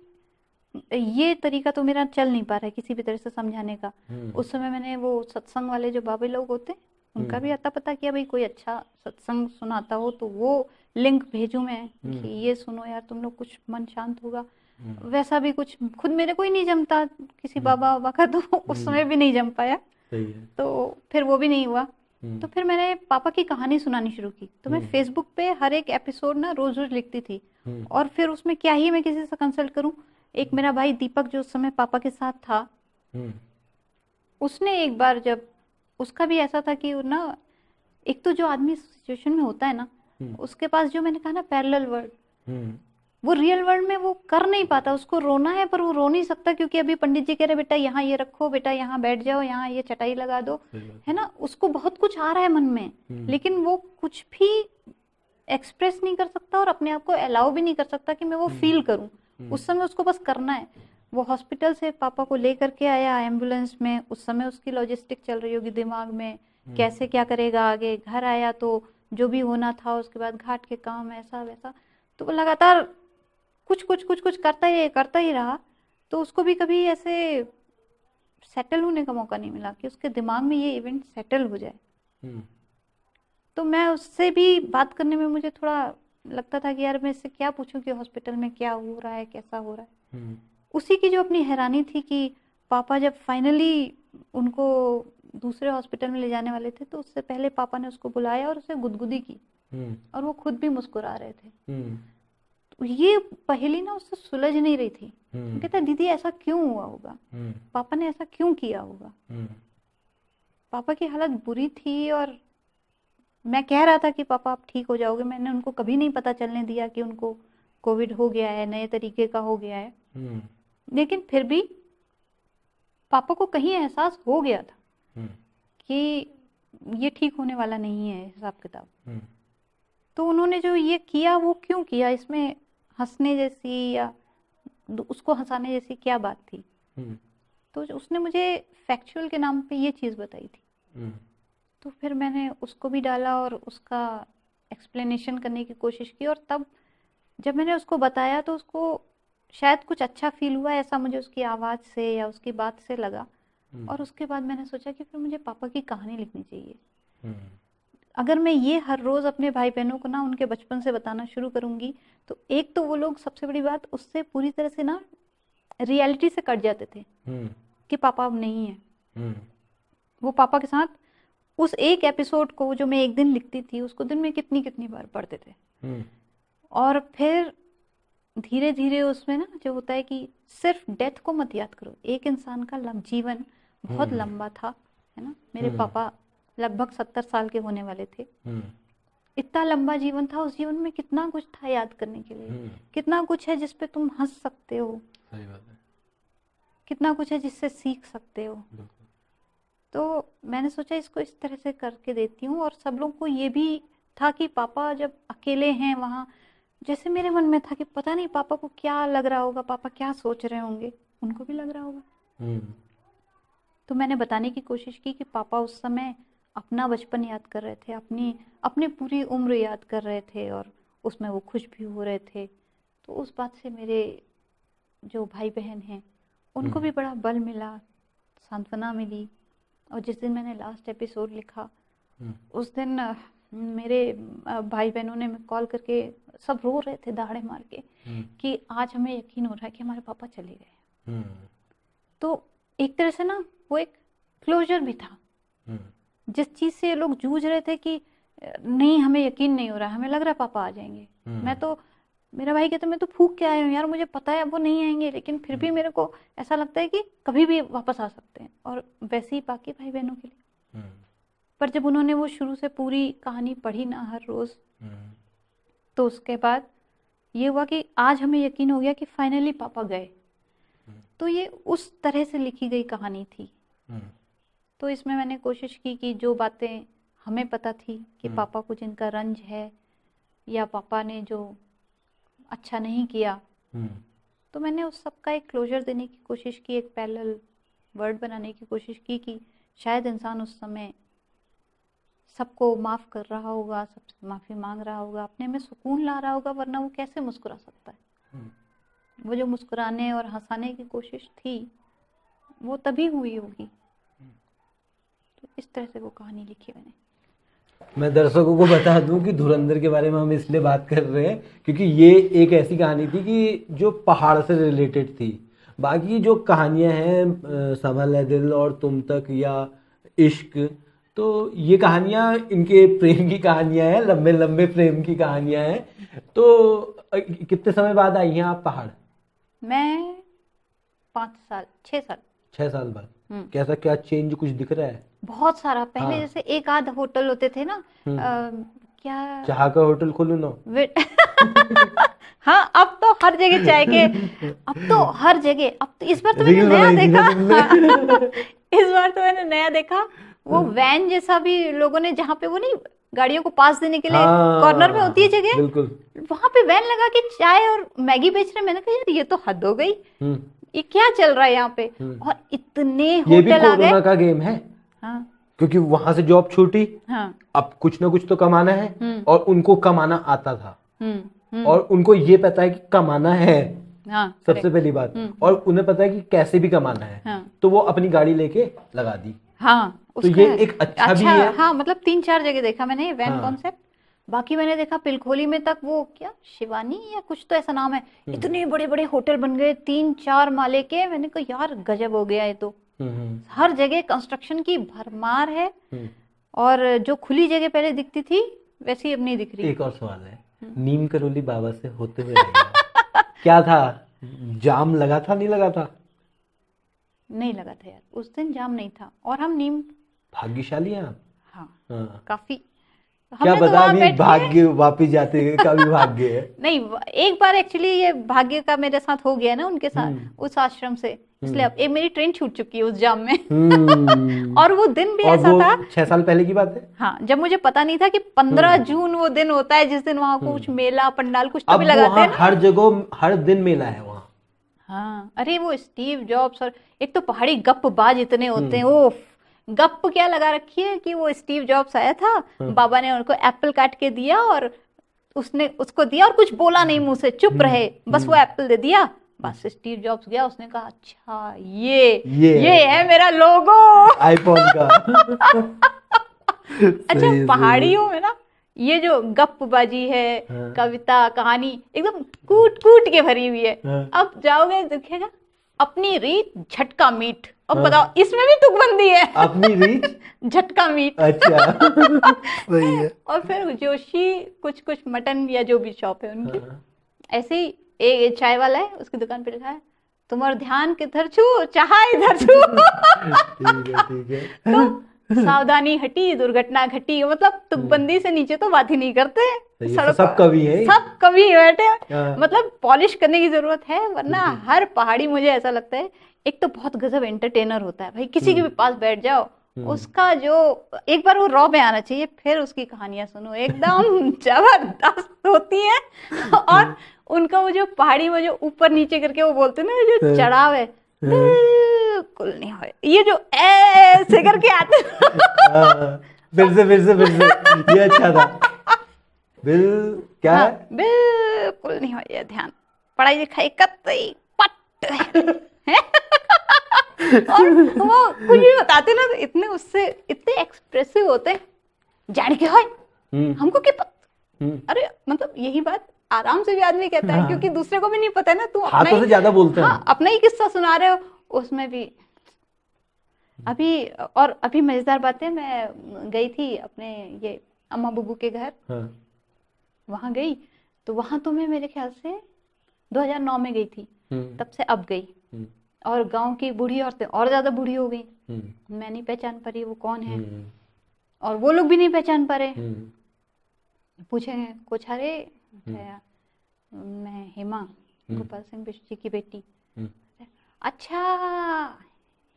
ये तरीका तो मेरा चल नहीं पा रहा है किसी भी तरह से समझाने का। उस समय मैंने वो सत्संग वाले जो बाबा लोग होते हैं उनका भी अता पता किया, भाई कोई अच्छा सत्संग सुनाता हो तो वो लिंक भेजूं मैं कि ये सुनो यार तुम लोग, कुछ मन शांत होगा। वैसा भी कुछ खुद मेरे को ही नहीं जमता किसी बाबा बाबा का, तो उस समय भी नहीं जम पाया। सही है। तो फिर वो भी नहीं हुआ। तो फिर मैंने पापा की कहानी सुनानी शुरू की। तो मैं फेसबुक पे हर एक एपिसोड ना रोज रोज लिखती थी। और फिर उसमें क्या ही मैं किसी से कंसल्ट करूं। एक मेरा भाई दीपक जो उस समय पापा के साथ था, उसने एक बार, जब उसका भी ऐसा था कि वो ना, एक तो जो आदमी सिचुएशन में होता है ना, उसके पास जो मैंने कहा ना पैरेलल वर्ल्ड, वो रियल वर्ल्ड में वो कर नहीं पाता। उसको रोना है पर वो रो नहीं सकता क्योंकि अभी पंडित जी कह रहे बेटा यहाँ ये रखो, बेटा यहाँ बैठ जाओ, यहाँ ये चटाई लगा दो, है ना। उसको बहुत कुछ आ रहा है मन में, लेकिन वो कुछ भी एक्सप्रेस नहीं कर सकता और अपने आप को अलाउ भी नहीं कर सकता कि मैं वो फील करूं। उस समय उसको बस करना है। वो हॉस्पिटल से पापा को लेकर के आया एम्बुलेंस में, उस समय उसकी लॉजिस्टिक चल रही होगी दिमाग में, कैसे क्या करेगा आगे। घर आया तो जो भी होना था, उसके बाद घाट के काम ऐसा वैसा, तो वो लगातार कुछ कुछ कुछ कुछ करता ही रहा। तो उसको भी कभी ऐसे सेटल होने का मौका नहीं मिला कि उसके दिमाग में ये इवेंट सेटल हो जाए। तो मैं उससे भी बात करने में मुझे थोड़ा लगता था कि यार मैं इससे क्या पूछूं कि हॉस्पिटल में क्या हो रहा है, कैसा हो रहा है। उसी की जो अपनी हैरानी थी कि पापा जब फाइनली उनको दूसरे हॉस्पिटल में ले जाने वाले थे, तो उससे पहले पापा ने उसको बुलाया और उसे गुदगुदी की और वो खुद भी मुस्कुरा रहे थे। तो ये पहेली ना उससे सुलझ नहीं रही थी। वो कहता दीदी ऐसा क्यों हुआ होगा, पापा ने ऐसा क्यों किया होगा। पापा की हालत बुरी थी और मैं कह रहा था कि पापा आप ठीक हो जाओगे। मैंने उनको कभी नहीं पता चलने दिया कि उनको कोविड हो गया है, नए तरीके का हो गया है। लेकिन फिर भी पापा को कहीं एहसास हो गया था कि ये ठीक होने वाला नहीं है हिसाब किताब। तो उन्होंने जो ये किया वो क्यों किया, इसमें हंसने जैसी या उसको हंसाने जैसी क्या बात थी। तो उसने मुझे फैक्चुअल के नाम पे ये चीज़ बताई थी। तो फिर मैंने उसको भी डाला और उसका एक्सप्लेनेशन करने की कोशिश की। और तब जब मैंने उसको बताया तो उसको शायद कुछ अच्छा फील हुआ, ऐसा मुझे उसकी आवाज़ से या उसकी बात से लगा। और उसके बाद मैंने सोचा कि फिर मुझे पापा की कहानी लिखनी चाहिए। अगर मैं ये हर रोज़ अपने भाई बहनों को ना उनके बचपन से बताना शुरू करूँगी, तो एक तो वो लोग, सबसे बड़ी बात, उससे पूरी तरह से ना रियलिटी से कट जाते थे कि पापा अब नहीं है। वो पापा के साथ उस एक एपिसोड को जो मैं एक दिन लिखती थी, उसको दिन में कितनी कितनी बार पढ़ते थे। और फिर धीरे धीरे उसमें ना जो होता है कि सिर्फ डेथ को मत याद करो। एक इंसान का जीवन बहुत लंबा था, है ना। मेरे पापा लगभग 70 साल के होने वाले थे। इतना लंबा जीवन था, उस जीवन में कितना कुछ था याद करने के लिए। कितना कुछ है जिस पे तुम हंस सकते हो, सही बात है। कितना कुछ है जिससे सीख सकते हो। तो मैंने सोचा इसको इस तरह से करके देती हूँ। और सब लोग को ये भी था कि पापा जब अकेले हैं वहाँ, जैसे मेरे मन में था कि पता नहीं पापा को क्या लग रहा होगा, पापा क्या सोच रहे होंगे, उनको भी लग रहा होगा। तो मैंने बताने की कोशिश की कि पापा उस समय अपना बचपन याद कर रहे थे, अपनी पूरी उम्र याद कर रहे थे और उसमें वो खुश भी हो रहे थे। तो उस बात से मेरे जो भाई बहन हैं उनको भी बड़ा बल मिला, सांत्वना मिली। और जिस दिन मैंने लास्ट एपिसोड लिखा, उस दिन मेरे भाई बहनों ने कॉल करके सब रो रहे थे दाढ़े मार के कि आज हमें यकीन हो रहा है कि हमारे पापा चले गए। तो एक तरह से ना वो एक क्लोजर भी था। जिस चीज से ये लोग जूझ रहे थे कि नहीं हमें यकीन नहीं हो रहा, हमें लग रहा है पापा आ जाएंगे। मेरा भाई कहता मैं तो फूक के आया हूँ यार, मुझे पता है अब वो नहीं आएंगे, लेकिन फिर भी मेरे को ऐसा लगता है कि कभी भी वापस आ सकते हैं। और वैसे ही बाकी भाई बहनों के लिए। पर जब उन्होंने वो शुरू से पूरी कहानी पढ़ी ना हर रोज, तो उसके बाद ये हुआ कि आज हमें यकीन हो गया कि फाइनली पापा गए। तो ये उस तरह से लिखी गई कहानी थी हम्म, तो इसमें मैंने कोशिश की कि जो बातें हमें पता थी कि हम्म, पापा को जिनका रंज है या पापा ने जो अच्छा नहीं किया, हम्म, तो मैंने उस सब का एक क्लोजर देने की कोशिश की, एक पैरेलल वर्ड बनाने की कोशिश की कि शायद इंसान उस समय सबको माफ़ कर रहा होगा, सबसे माफ़ी मांग रहा होगा, अपने में सुकून ला रहा होगा, वरना वो कैसे मुस्कुरा सकता है। हम्म। वो जो मुस्कुराने और हंसाने की कोशिश थी वो तभी हुई होगी। तो इस तरह से वो कहानी लिखी मैंने। मैं दर्शकों को बता दूं कि धुरंधर के बारे में हम इसलिए बात कर रहे हैं क्योंकि ये एक ऐसी कहानी थी कि जो पहाड़ से रिलेटेड थी। बाकी जो कहानियां हैं संभल है दिल और तुम तक या इश्क, तो ये कहानियां इनके प्रेम की कहानियां हैं, लंबे लंबे प्रेम की कहानियां हैं। तो कितने समय बाद आई हैं आप पहाड़? मैं 5 साल 6 साल। 6 साल बाद। हम्म। कैसा क्या चेंज कुछ दिख रहा है? बहुत सारा। पहले हाँ। जैसे एक आध होटल होते थे ना, हम्म। क्या चाह का होटल खोलू ना? हाँ, अब तो हर जगह चाय के, अब तो हर जगह, अब तो इस बार तो मैंने रील नया बनाई थी देखा। ना तुमने? इस बार तो मैंने नया देखा, वो वैन जैसा भी लोगों ने, जहाँ पे वो नहीं गाड़ियों को पास देने के लिए कॉर्नर में होती है हाँ जगह, बिल्कुल। वहां पे वैन लगा के चाय और मैगी बेच रहे हैं। मैंने कहा यार ये तो हद हो गई, हम्म, ये क्या चल रहा है यहाँ पे। हम्म। और इतने ये भी होटल आ गए। कोरोना का गेम है हाँ क्योंकि वहां से जॉब छूटी, हाँ। अब कुछ ना कुछ तो कमाना है। हम्म और उनको कमाना आता था हम्म हम्म। और उनको ये पता है कि कमाना है, हाँ सबसे करेक्ट। पहली बात। और उन्हें पता है कि कैसे भी कमाना है, हाँ तो वो अपनी गाड़ी लेके लगा दी। हाँ तो उसका ये एक अच्छा भी है। हाँ, मतलब 3-4 जगह देखा मैंने ये वैन हाँ। कॉन्सेप्ट। बाकी मैंने देखा पिलखोली में तक, वो क्या शिवानी या कुछ तो ऐसा नाम है, इतने बड़े बड़े होटल बन गए 3-4 माले के। मैंने कहा यार गजब हो गया ये तो। हम्म, हर जगह कंस्ट्रक्शन की भरमार है। हम्म। और जो खुली जगह पहले दिखती थी वैसी अब नहीं दिख रही। एक और सवाल है, नीम करोली बाबा से होते हुए आएगा क्या था? जाम लगा था नहीं लगा था? नहीं लगा था यार, उस दिन जाम नहीं था। और हम नीम, भाग्यशाली हैं आप। हाँ हाँ। काफी, क्या हमने तो पता वहां अभी बैठ के, भाग्य वापिस जाते हैं का भी भाग्य है। नहीं एक बार एक्चुअली ये भाग्य का मेरे साथ हो गया ना उनके साथ, उस आश्रम से, इसलिए अब एक मेरी ट्रेन छूट चुकी है उस जाम में। और वो दिन भी और ऐसा वो था, 6 साल पहले की बात है। हाँ, जब मुझे पता नहीं था कि 15 जून वो दिन होता है जिस दिन वहां कुछ मेला पंडाल कुछ तो अब भी लगाते वहाँ हैं ना। हर जगह हर दिन मेला है वहाँ। हाँ, अरे वो स्टीव जॉब्स, और एक तो पहाड़ी गप्पबाज इतने होते हैं। ओफ, गप क्या लगा रखी है कि वो स्टीव जॉब्स आया था, बाबा ने उनको एप्पल काट के दिया और उसने उसको दिया और कुछ बोला नहीं, मुंह से चुप रहे, बस वो एप्पल दे दिया। बस स्टीव जॉब्स गया, उसने कहा अच्छा ये है मेरा लोगो आईफोन का। अच्छा, सही, पहाड़ियों में ना ये जो गप्पबाजी है, हाँ। कविता कहानी एकदम कूट कूट के भरी हुई है। हाँ। अब जाओगे दिखेगा अपनी रीत झटका मीट। अब हाँ। बताओ इसमें भी तुकबंदी है। अपनी रीच। झटका मीट। अच्छा। सही है। और फिर जोशी कुछ कुछ मटन या जो भी शॉप है उनकी, हाँ। ऐसे ही एक चाय वाला है, उसकी दुकान पे लिखा है तुम्हार ध्यान किधर छू चाहा इधर छू। ठीक है। तो सावधानी हटी दुर्घटना घटी, मतलब तुकबंदी से नीचे तो बात ही नहीं करते। सही है, सड़क सब कवि है। सब कवि बैठे, हाँ। मतलब पॉलिश करने की जरूरत है, वरना हर पहाड़ी मुझे ऐसा लगता है एक तो बहुत गजब एंटरटेनर होता है भाई। किसी के भी पास बैठ जाओ, उसका जो एक बार वो रॉ में आना चाहिए, फिर उसकी कहानियां सुनो, एकदम जबरदस्त होती है। और उनका वो जो पहाड़ी में जो ऊपर नीचे करके वो बोलते हैं ना, जो चढ़ाव है, बिल्कुल नहीं हो, ये जो ऐसे करके आते हैं। फिर से ये अच्छा था। बिल क्या हाँ, है? बिल्कुल नहीं हो, ये ध्यान पढ़ाई लिखाई कतई पट है। और वो कुछ भी बताते ना तो इतने उससे इतने एक्सप्रेसिव होते हैं, जान के हो हमको क्या पता। अरे मतलब यही बात आराम से भी आदमी कहता है, क्योंकि दूसरे को भी नहीं पता है ना, तू अपना हाथों ही, से ज्यादा बोलते हैं। हाँ, अपना ही किस्सा सुना रहे हो उसमें भी। अभी और अभी मजेदार बात है, मैं गई थी अपने ये अम्मा बुबू के घर, हाँ। वहां गई तो वहां तो मैं मेरे ख्याल से 2009 में गई थी, तब से अब गई। और गांव की बूढ़ी औरतें और ज्यादा बूढ़ी हो गई, मैं नहीं पहचान पा रही वो कौन है, और वो लोग भी नहीं पहचान पा रहे। पूछे कुछ, अरे मैं हेमा, गोपाल सिंह बिष्ट जी की बेटी। अच्छा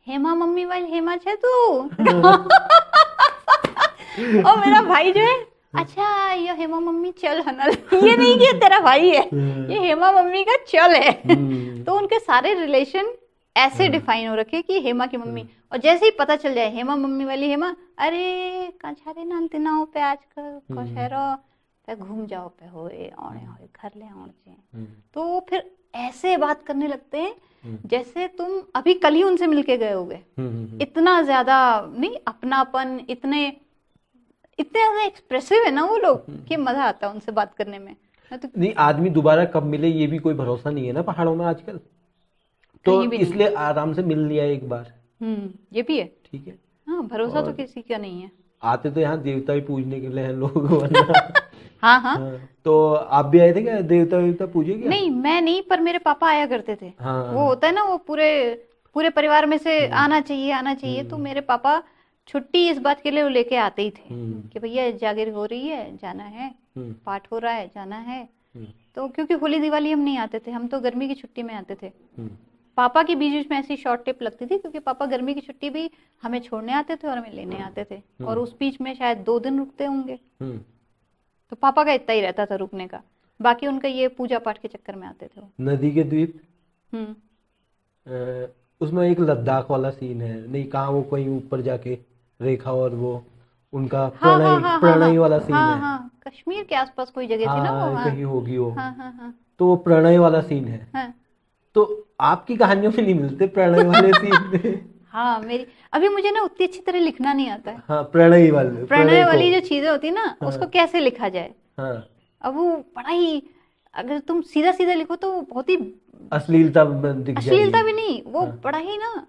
हेमा मम्मी वाली हेमा छे तू। और मेरा भाई जो है, अच्छा ये हेमा मम्मी चल हनल, ये नहीं कि तेरा भाई है, ये हेमा मम्मी का चल है। तो उनके सारे रिलेशन ऐसे डिफाइन हो रखे कि हेमा की मम्मी, और जैसे ही पता चल जाए हेमा मम्मी वाली हेमा, अरे काछारे नानते ना हो पे आजकल कोशेरो पे घूम जाओ पे होए औणे होए घर ले औणे। तो फिर ऐसे बात करने लगते हैं जैसे तुम अभी कल ही उनसे मिलके गए होगे। इतना ज्यादा नहीं अपनापन, इतने इतने ज्यादा एक्सप्रेसिव है ना वो लोग कि मजा आता है उनसे बात करने में। मैं तो नहीं, आदमी दोबारा कब मिले ये भी कोई भरोसा नहीं है ना पहाड़ों में आजकल, तो कहीं भी नहीं। इसलिए आराम से मिल लिया एक बार, ये भी है। ठीक है। हाँ, भरोसा तो और किसी का नहीं है। आते तो यहाँ देवता भी पूजने के लिए हैं लोग, वरना हाँ हाँ। हाँ, तो आप भी आए थे क्या, देवता वेवता पूजे क्या? नहीं मैं नहीं, पर मेरे पापा आया करते थे। हाँ वो होता है ना, वो पूरे पूरे परिवार में से आना चाहिए आना चाहिए। तो मेरे पापा छुट्टी इस बात के लिए वो लेके आते ही थे कि भैया जागिर हो रही है जाना है, पाठ हो रहा है जाना है। तो क्योंकि होली दिवाली हम नहीं आते थे, हम तो गर्मी की छुट्टी में आते थे। पापा की बीच बीच में ऐसी शॉर्ट ट्रिप लगती थी, क्योंकि पापा गर्मी की छुट्टी भी हमें छोड़ने आते थे और हमें लेने आते थे, और उस बीच में शायद 2 दिन रुकते होंगे। तो पापा का इतना ही रहता था रुकने का, बाकी उनका ये पूजा पाठ के चक्कर में आते थे वो। नदी के द्वीप, हम्म। उसमें एक लद्दाख वाला सीन है, नहीं कहाँ वो कहीं ऊपर जाके रेखा और वो उनका हाँ प्रणय हाँ हाँ हाँ प्रणय हाँ वाला सीन हाँ है। हाँ, कश्मीर के आसपास कोई जगह थी ना वो। हाँ हाँ कहीं होगी वो, हाँ हाँ हाँ तो वो प्रणय वाला सीन है। हाँ। तो आपकी कहानियों में नहीं मिलते प्रणय वाले सीन? हाँ मेरी अभी मुझे ना उतनी अच्छी तरह लिखना नहीं आता है। हाँ प्रणय वाले, प्रणय को वाली जो चीजें होती है ना, हाँ उसको कैसे लिखा जाए। हाँ अब वो बड़ा ही, अगर तुम सीधा सीधा लिखो तो वो बहुत ही अश्लीलता में दिख अश्लीलता जाएगी। भी नहीं, वो हाँ। बड़ा ही ना,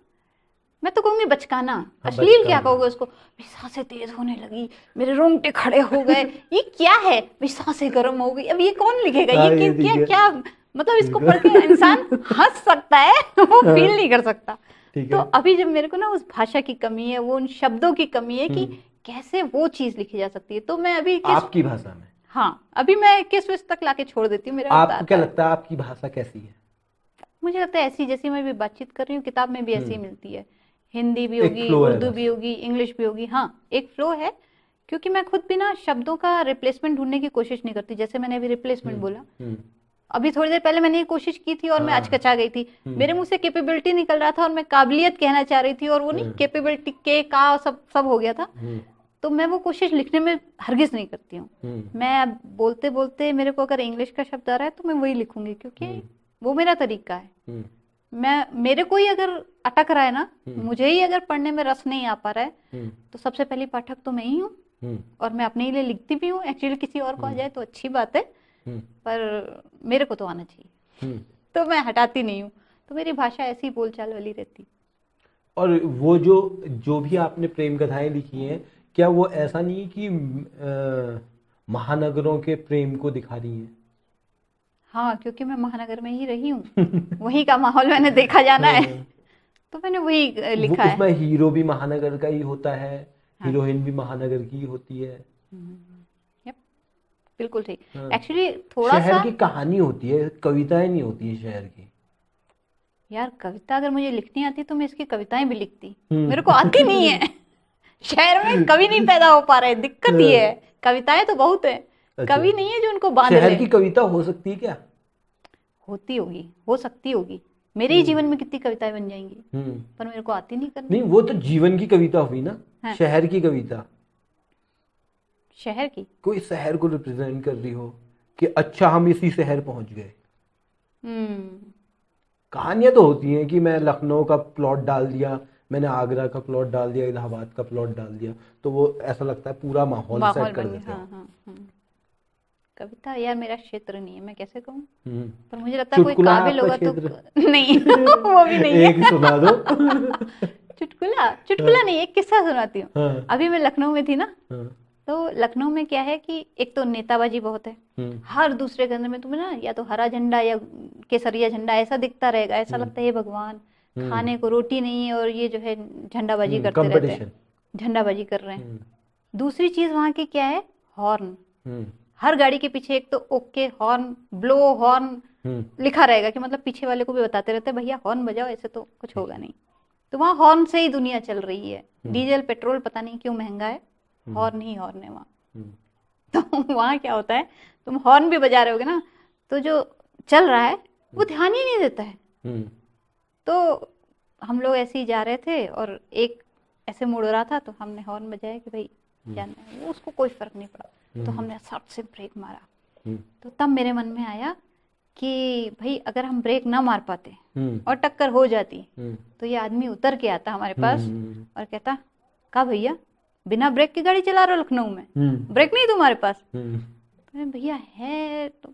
मैं तो कहूंगी बचकाना। हाँ, अश्लील क्या बचकाना। कहोगे उसको, मेरी सांसें तेज होने लगी, मेरे रोंगटे खड़े हो गए, ये क्या है, मेरी सांसें गर्म हो गई। अब ये कौन लिखेगा, हाँ, ये ये क्या ठीक है। क्या मतलब इसको पढ़ के इंसान हंस सकता है, वो हाँ। फील नहीं कर सकता। ठीक तो है। अभी जब मेरे को ना उस भाषा की कमी है, वो उन शब्दों की कमी है कि कैसे वो चीज लिखी जा सकती है, तो मैं अभी आपकी भाषा में, हाँ अभी मैं किस विस तक लाके छोड़ देती हूँ, मेरा आपको आता क्या है। लगता है आपकी भाषा कैसी है? मुझे लगता है ऐसी जैसी मैं भी बातचीत कर रही हूँ, किताब में भी ऐसी ही मिलती है। हिंदी भी एक होगी, flow है उर्दू बस। भी होगी, इंग्लिश भी होगी। हाँ एक फ्लो है, क्योंकि मैं खुद भी ना शब्दों का रिप्लेसमेंट ढूंढने की कोशिश नहीं करती। जैसे मैंने अभी रिप्लेसमेंट बोला, अभी थोड़ी देर पहले मैंने ये कोशिश की थी और मैं हाँ। अचकचा गई थी। मेरे मुंह से कैपेबिलिटी निकल रहा था और मैं काबिलियत कहना चाह रही थी, और वो नहीं कैपेबिलिटी के का सब सब हो गया था। तो मैं वो कोशिश लिखने में हरगिज नहीं करती हूँ। मैं अब बोलते बोलते मेरे को अगर इंग्लिश का शब्द आ रहा है तो मैं वही लिखूंगी, क्योंकि वो मेरा तरीका है। मेरे को ही अगर अटक रहा है ना, मुझे ही अगर पढ़ने में रस नहीं आ पा रहा है, तो सबसे पहली पाठक तो मैं ही हूँ, और मैं अपने ही लिए लिखती भी हूँ। एक्चुअली किसी और को आ जाए तो अच्छी बात है, पर मेरे को तो आना चाहिए, तो मैं हटाती नहीं हूँ। तो मेरी भाषा ऐसी बोलचाल वाली रहती। और वो जो भी आपने प्रेम कथाएं लिखी हैं, क्या वो ऐसा नहीं है कि महानगरों के प्रेम को दिखा रही हैं? हाँ, क्योंकि मैं महानगर में ही रही हूँ, वही का माहौल मैंने देखा जाना है, तो मैंने वही लिखा है। उसमें हीरो भी महानगर का ही होता है, हीरोइन भी महानगर की ही होती है। यप, बिल्कुल ठीक। एक्चुअली थोड़ा शहर सा की कहानी होती है, कविताएं नहीं होती है शहर की। यार कविता अगर मुझे लिखनी आती तो मैं इसकी कविताएं भी लिखती, मेरे को आती नहीं है। शहर में कवि नहीं पैदा हो पा रहे, दिक्कत ये है। कविताएं तो बहुत है, कवि नहीं है जो उनको बांध शहर ले। की कविता हो सकती है क्या? होती होगी, हो सकती होगी। मेरे ही जीवन में कितनी कविताएं बन जाएंगी, पर मेरे को आती नहीं करनी। नहीं, वो तो जीवन की कविता हुई ना। हाँ। शहर की कविता, शहर की कोई शहर को रिप्रेजेंट कर रही हो कि अच्छा हम इसी शहर पहुंच गए। कहानियां तो होती हैं कि मैं लखनऊ का प्लॉट डाल दिया, मैंने आगरा का प्लॉट डाल दिया, इलाहाबाद का प्लॉट डाल दिया, तो वो ऐसा लगता है पूरा माहौल माहौल सेट कर बन देते गया। हैं। हाँ हाँ। कविता यार मेरा क्षेत्र नहीं है, मैं कैसे कहूँ, हम्म। पर मुझे लगता है कोई चुटकुला काबिल आपका होगा तो क्षेत्र? नहीं। वो भी नहीं है। एक सुना दो। चुटकुला नहीं, एक किस्सा सुनाती हूँ। हाँ। अभी मैं लखनऊ में थी ना, हाँ। तो लखनऊ में क्या है कि एक तो नेताबाजी बहुत है। हर दूसरे घर में तुम्हें ना या तो हरा झंडा या केसरिया झंडा ऐसा दिखता रहेगा, ऐसा लगता है ये भगवान, खाने को रोटी नहीं है और ये जो है झंडाबाजी करते रहते हैं, झंडाबाजी कर रहे हैं। दूसरी चीज वहां की क्या है, हॉर्न। हर गाड़ी के पीछे एक तो ओके हॉर्न, ब्लो हॉर्न लिखा रहेगा, कि मतलब पीछे वाले को भी बताते रहते हैं भैया हॉर्न बजाओ, ऐसे तो कुछ होगा नहीं। तो वहाँ हॉर्न से ही दुनिया चल रही है। डीजल पेट्रोल पता नहीं क्यों महंगा है, हॉर्न ही हॉर्न है वहाँ। तो वहाँ क्या होता है, तुम हॉर्न भी बजा रहे होगे ना, तो जो चल रहा है वो ध्यान ही नहीं देता है। तो हम लोग ऐसे ही जा रहे थे और एक ऐसे मुड़ रहा था, तो हमने हॉर्न बजाया कि भाई जाना है, वो उसको कोई फर्क नहीं पड़ा। तो हमने सट से ब्रेक मारा। तो तब मेरे मन में आया कि भाई अगर हम ब्रेक ना मार पाते और टक्कर हो जाती, तो ये आदमी उतर के आता हमारे पास और कहता, का भैया बिना ब्रेक की गाड़ी चला रहे हो लखनऊ में, ब्रेक नहीं तुम्हारे पास? तो भैया है तो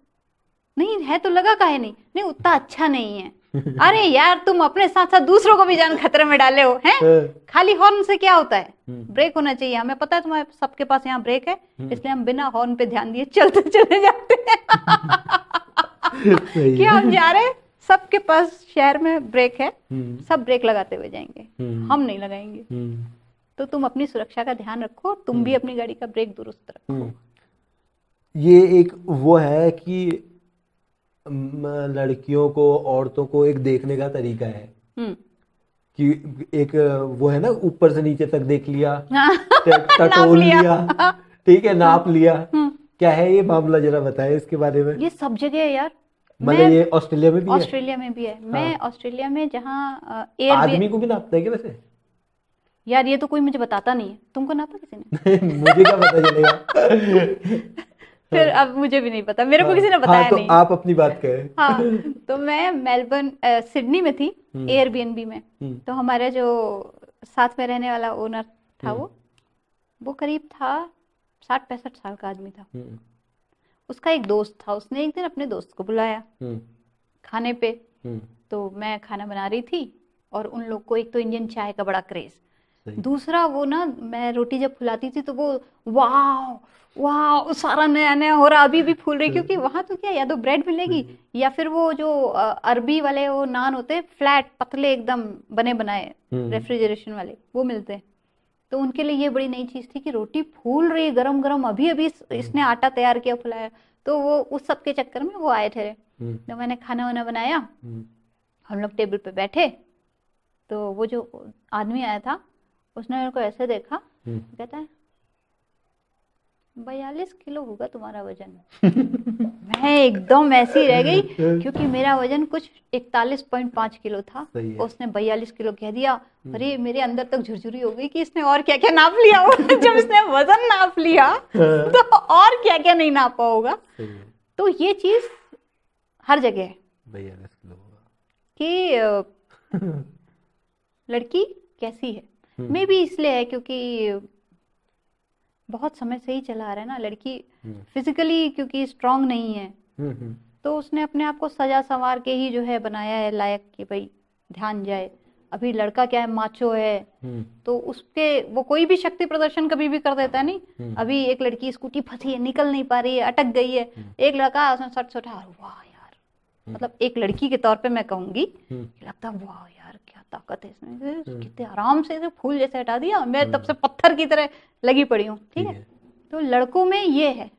नहीं है, तो लगा काहे नहीं? नहीं उतना अच्छा नहीं है। अरे यार तुम अपने साथ साथ दूसरों को भी जान खतरे में डाले हो हैं। खाली हॉर्न से क्या होता है, ब्रेक होना चाहिए। हमें पता है तुम्हारे सबके पास यहाँ ब्रेक है, इसलिए हम बिना हॉर्न पे ध्यान दिए चलते चले जाते हैं। कि हम जा रहे, सबके पास शहर में ब्रेक है, सब ब्रेक लगाते हुए जाएंगे, हम नहीं लगाएंगे। तो तुम अपनी सुरक्षा का ध्यान रखो, तुम भी अपनी गाड़ी का ब्रेक दुरुस्त रखो। ये एक वो है कि लड़कियों को, औरतों को एक देखने का तरीका है कि एक वो है ना, ऊपर से नीचे तक देख लिया, टटोल लिया, ठीक है, नाप लिया। क्या है ये मामला, जरा बताएं इसके बारे में। ये सब जगह है यार, मतलब ये ऑस्ट्रेलिया में भी है? ऑस्ट्रेलिया में भी है। मैं ऑस्ट्रेलिया में जहाँ आदमी को भी नापता है क्या वैसे? यार ये तो कोई मुझे बताता नहीं है, तुमको नापा किसी ने? मुझे क्या पता चलेगा। फिर अब मुझे भी नहीं पता, मेरे को किसी ने बताया तो नहीं। आप अपनी बात करें। हाँ, तो मैं मेलबर्न सिडनी में थी एयरबीएनबी में। तो हमारा जो साथ में रहने वाला ओनर था, वो करीब था 60-65 साल का आदमी था। उसका एक दोस्त था, उसने एक दिन अपने दोस्त को बुलाया खाने पे। तो मैं खाना बना रही थी और उन लोग को एक तो इंडियन चाय का बड़ा क्रेज, दूसरा वो ना, मैं रोटी जब फुलाती थी तो वो वाह वाह सारा नया नया हो रहा, अभी भी फूल रही। क्योंकि वहां तो क्या, या तो ब्रेड मिलेगी या फिर वो जो अरबी वाले वो नान होते, फ्लैट पतले एकदम बने बनाए रेफ्रिजरेशन वाले, वो मिलते हैं। तो उनके लिए ये बड़ी नई चीज थी कि रोटी फूल रही गरम गरम, अभी अभी इसने आटा तैयार किया, फुलाया। तो वो उस सब के चक्कर में वो आए थे। तो मैंने खाना वाना बनाया, हम लोग टेबल पे बैठे। तो वो जो आदमी आया था उसने मेरे को ऐसे देखा, कहता है 42 किलो होगा तुम्हारा वजन। मैं एकदम ऐसी रह गई क्योंकि मेरा वजन कुछ 41.5 किलो था। उसने 42 किलो कह दिया। अरे मेरे अंदर तक झुरझुरी हो गई कि इसने और क्या क्या नाप लिया होगा। जब इसने वजन नाप लिया तो और क्या क्या नहीं नापा होगा। तो ये चीज हर जगह है 42 किलो कि लड़की कैसी है। मे भी इसलिए है क्योंकि बहुत समय से ही चला आ रहा है ना, लड़की फिजिकली क्योंकि स्ट्रांग नहीं है, तो उसने अपने आप को सजा संवार के ही जो है बनाया है लायक कि भाई ध्यान जाए। अभी लड़का क्या है, माचो है, तो उसके वो कोई भी शक्ति प्रदर्शन कभी भी कर देता है। नहीं, अभी एक लड़की स्कूटी फंसी है, निकल नहीं पा रही है, अटक गई है, एक लड़का उसने सट सटा, वाह यार, मतलब एक लड़की के तौर पे मैं कहूंगी, लगता वाह यार क्या ताकत है इसमें, कितने आराम से इसे फूल जैसे हटा दिया, मैं तब से पत्थर की तरह लगी पड़ी हूँ। ठीक है, तो लड़कों में ये है।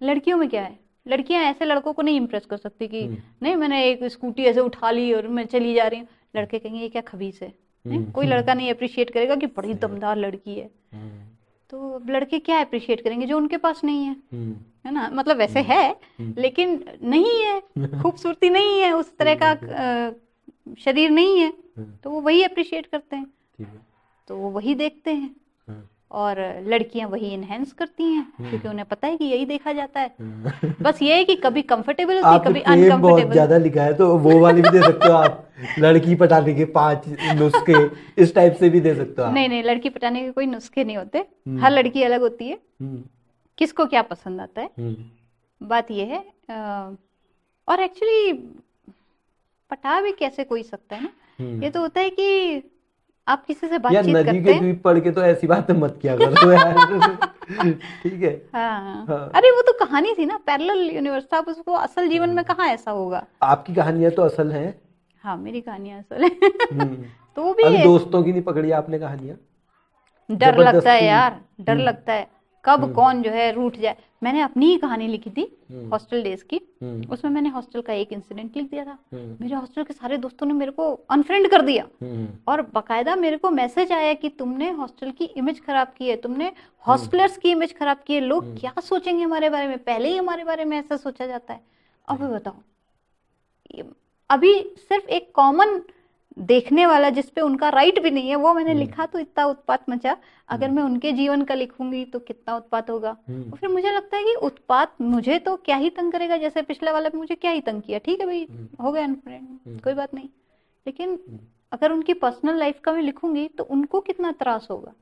लड़कियों में क्या है, लड़कियां ऐसे लड़कों को नहीं इम्प्रेस कर सकती कि नहीं मैंने एक स्कूटी ऐसे उठा ली और मैं चली जा रही हूँ। लड़के कहेंगे ये क्या खबीस है, नहीं? कोई लड़का नहीं अप्रिशिएट करेगा कि बड़ी दमदार लड़की है। तो लड़के क्या अप्रिशिएट करेंगे, जो उनके पास नहीं है ना। मतलब वैसे है लेकिन नहीं है, खूबसूरती नहीं है, उस तरह का शरीर नहीं है, तो वो वही अप्रिशिएट करते हैं, तो वो वही देखते हैं। और लड़कियां वही इनहेंस करती हैं क्योंकि उन्हें पता है कि यही देखा जाता है। बस ये है कि कभी कंफर्टेबल होती है, कभी अनकंफर्टेबल। बहुत ज्यादा लिखा है तो वो वाली भी दे सकते हो आप। लड़की पटाने के 5 नुस्खे, इस टाइप से भी दे सकते हो आप। नहीं, लड़की पटाने के कोई नुस्खे नहीं होते, हर लड़की अलग होती है, किसको क्या पसंद आता है, बात ये है। और एक्चुअली पटा भी कैसे कोई सकता है ना, ये तो होता है कि आप किसी से बातचीत करते हैं। नदी के द्वीप पढ़ के तो ऐसी बातें मत किया करो यार। ठीक है। हाँ। अरे वो तो कहानी थी ना, पैरेलल यूनिवर्स था, उसको असल जीवन में कहाँ ऐसा होगा। आपकी कहानियां तो असल हैं। हाँ, मेरी कहानियां असल है। तो वो भी अभी दोस्तों की नहीं पकड़ी आपने कहानियां? डर लगता है यार, डर लगता है कब कौन जो है रूठ जाए। मैंने अपनी ही कहानी लिखी थी हॉस्टल डेज की। हम्म, उसमें मैंने हॉस्टल का एक इंसिडेंट लिख दिया था। हम्म, मेरे हॉस्टल के सारे दोस्तों ने मेरे को अनफ्रेंड कर दिया हम्म, और बकायदा मेरे को मैसेज आया कि तुमने हॉस्टल की इमेज खराब की है, तुमने हॉस्टलर्स की इमेज खराब की है, लोग क्या सोचेंगे हमारे बारे में, पहले ही हमारे बारे में ऐसा सोचा जाता है। अब बताओ, अभी सिर्फ एक कॉमन देखने वाला जिसपे उनका राइट भी नहीं है वो मैंने लिखा तो इतना उत्पात मचा। अगर मैं उनके जीवन का लिखूंगी तो कितना उत्पात होगा। और फिर मुझे लगता है कि उत्पात मुझे तो क्या ही तंग करेगा, जैसे पिछले वाले पे मुझे क्या ही तंग किया, ठीक है भाई हो गया अनफ्रेंड, कोई बात नहीं। लेकिन अगर उनकी पर्सनल लाइफ का मैं लिखूंगी तो उनको कितना त्रास होगा।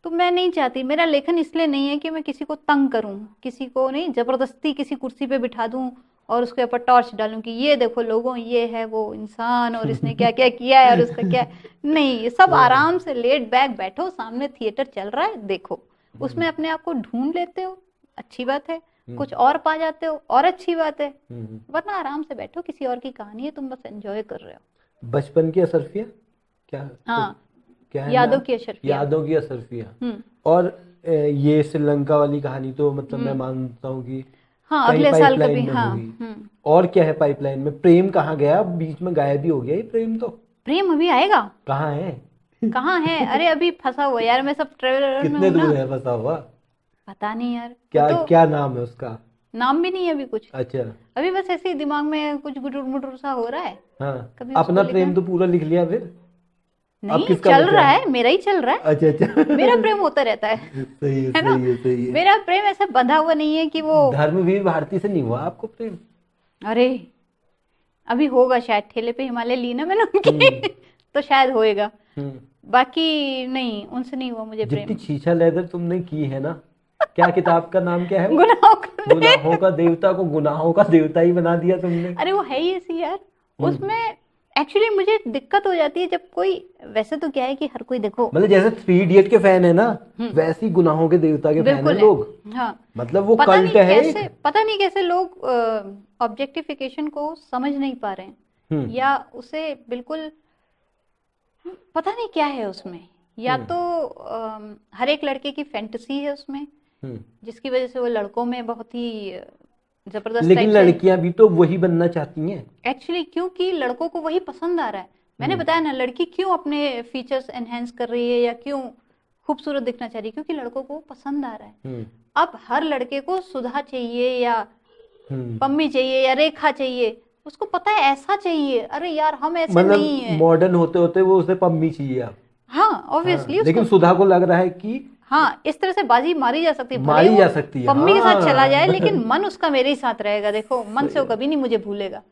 तो मैं नहीं चाहती, मेरा लेखन इसलिए नहीं है कि मैं किसी को तंग करूं, किसी को नहीं जबरदस्ती किसी कुर्सी पे बिठा दूं और उसके ऊपर टॉर्च डालूं कि ये देखो लोगों ये है वो इंसान और इसने क्या क्या किया है और उसका क्या है। नहीं, ये सब आराम से लेट बैक बैठो, सामने थिएटर चल रहा है देखो, उसमें अपने आप को ढूंढ लेते हो अच्छी बात है, कुछ और पा जाते हो और अच्छी बात है, वरना आराम से बैठो, किसी और की कहानी है, तुम बस एंजॉय कर रहे हो। बचपन की असरफिया क्या? हाँ, क्या है यादों नाम? की अशरफिया। यादों की असरफिया। और ये श्रीलंका वाली कहानी तो मतलब मैं मानता हूँ कि हाँ कहीं अगले साल पाइपलाइन कभी, में हाँ होगी। और क्या है पाइपलाइन में? प्रेम कहाँ गया? बीच में गायब ही हो गया ये प्रेम तो। प्रेम अभी आएगा, कहाँ है? कहाँ है? अरे अभी फंसा हुआ यार, मैं सब ट्रेलर में कितने हूँ ना, दूर है फंसा हुआ? पता नहीं यार। क्या तो क्या नाम है उसका? नाम भी नहीं है अभी कुछ, अच्छा, अभी बस ऐसे ही दिमाग में कुछ गुटुर मुटुर सा हो रहा है। हाँ। कभी अपना उसको प्रेम लिखा तो पूरा लिख लिया फिर? अब नहीं, किसका चल बचा रहा है? है, मेरा ही चल रहा है। अच्छा अच्छा। मेरा प्रेम होता रहता है सही है है ना? सही है सही है। मेरा प्रेम ऐसे बंधा हुआ नहीं है कि वो, धर्मवीर भारती से नहीं हुआ आपको प्रेम? अरे अभी होगा शायद, ठेले पे हिमालय ली ना मैंने उनकी तो शायद होएगा, बाकी नहीं, उनसे नहीं हुआ मुझे जितनी प्रेम। छीछा लेदर तुमने की है ना, क्या किताब का नाम क्या है वो? गुनाहों का गुनाहों का देवता को गुनाहों का देवता ही बना दिया तुमने। अरे वो है ही ऐसी यार। उसमें एक्चुअली मुझे दिक्कत हो जाती है जब कोई, वैसे तो क्या है कि हर कोई देखो, मतलब जैसे 3 इडियट के फैन है ना, वैसी गुनाहों के देवता के फैन है बिल्कुल है। लोग। हाँ, मतलब वो पता नहीं कल्ट है कैसे, पता नहीं कैसे लोग ऑब्जेक्टिफिकेशन को समझ नहीं पा रहे हैं, या उसे बिल्कुल पता नहीं क्या है उसमें, या तो हर एक लड़के की फैंटेसी है उसमें जिसकी वजह से वो लड़कों में बहुत ही जबरदस्त लेकिन टाइप से, लड़कियां भी तो वही बनना चाहती हैं एक्चुअली क्योंकि लड़कों को वही पसंद आ रहा है। मैंने बताया ना, लड़की क्यों अपने फीचर्स एनहेंस कर रही है या क्यों खूबसूरत दिखना चाह रही है, क्योंकि लड़कों को पसंद आ रहा है। अब हर लड़के को सुधा चाहिए या पम्मी चाहिए या रेखा चाहिए, उसको पता है ऐसा चाहिए, अरे यार हम ऐसे नहीं है। मतलब मॉडर्न होते होते वो उसे पम्मी चाहिए अब। हाँ ऑब्वियसली हाँ, लेकिन सुधा को लग रहा है कि हाँ इस तरह से बाजी मारी जा सकती है, भले मारी वो जा सकती है, पम्मी के साथ हाँ। चला जाए लेकिन मन उसका मेरे ही साथ रहेगा, देखो मन से वो कभी नहीं मुझे भूलेगा।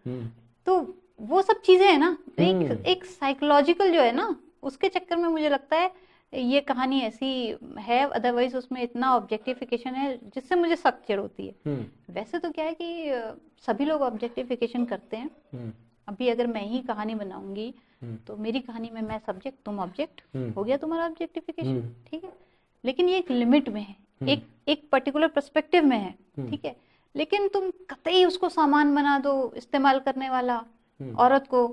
तो वो सब चीजें है ना, एक साइकोलॉजिकल जो है ना, उसके चक्कर में मुझे लगता है ये कहानी ऐसी है। अदरवाइज उसमें इतना ऑब्जेक्टिफिकेशन है जिससे मुझे सख्त चिढ़ होती है। वैसे तो क्या है कि सभी लोग ऑब्जेक्टिफिकेशन करते हैं। अभी अगर मैं ही कहानी बनाऊंगी तो मेरी कहानी में मैं सब्जेक्ट तुम ऑब्जेक्ट, हो गया तुम्हारा ऑब्जेक्टिफिकेशन, ठीक है। लेकिन ये एक लिमिट में है, एक पर्टिकुलर पर्सपेक्टिव में है, ठीक है। लेकिन तुम कतई उसको सामान बना दो इस्तेमाल करने वाला औरत को,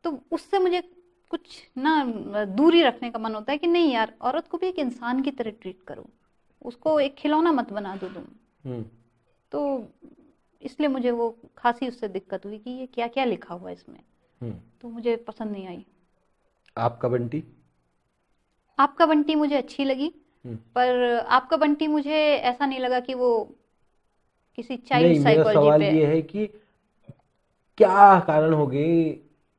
तो उससे मुझे कुछ ना दूरी रखने का मन होता है कि नहीं यार, औरत को भी एक इंसान की तरह ट्रीट करो, उसको एक खिलौना मत बना दो तुम। तो इसलिए मुझे वो खासी उससे दिक्कत हुई कि ये क्या क्या लिखा हुआ है इसमें, तो मुझे पसंद नहीं आई। आपका बंटी? आपका बंटी मुझे अच्छी लगी, पर आपका बंटी मुझे ऐसा नहीं लगा कि वो किसी चाइल्ड मेरा सवाल साइकोलॉजी पे। ये है कि क्या कारण हो गए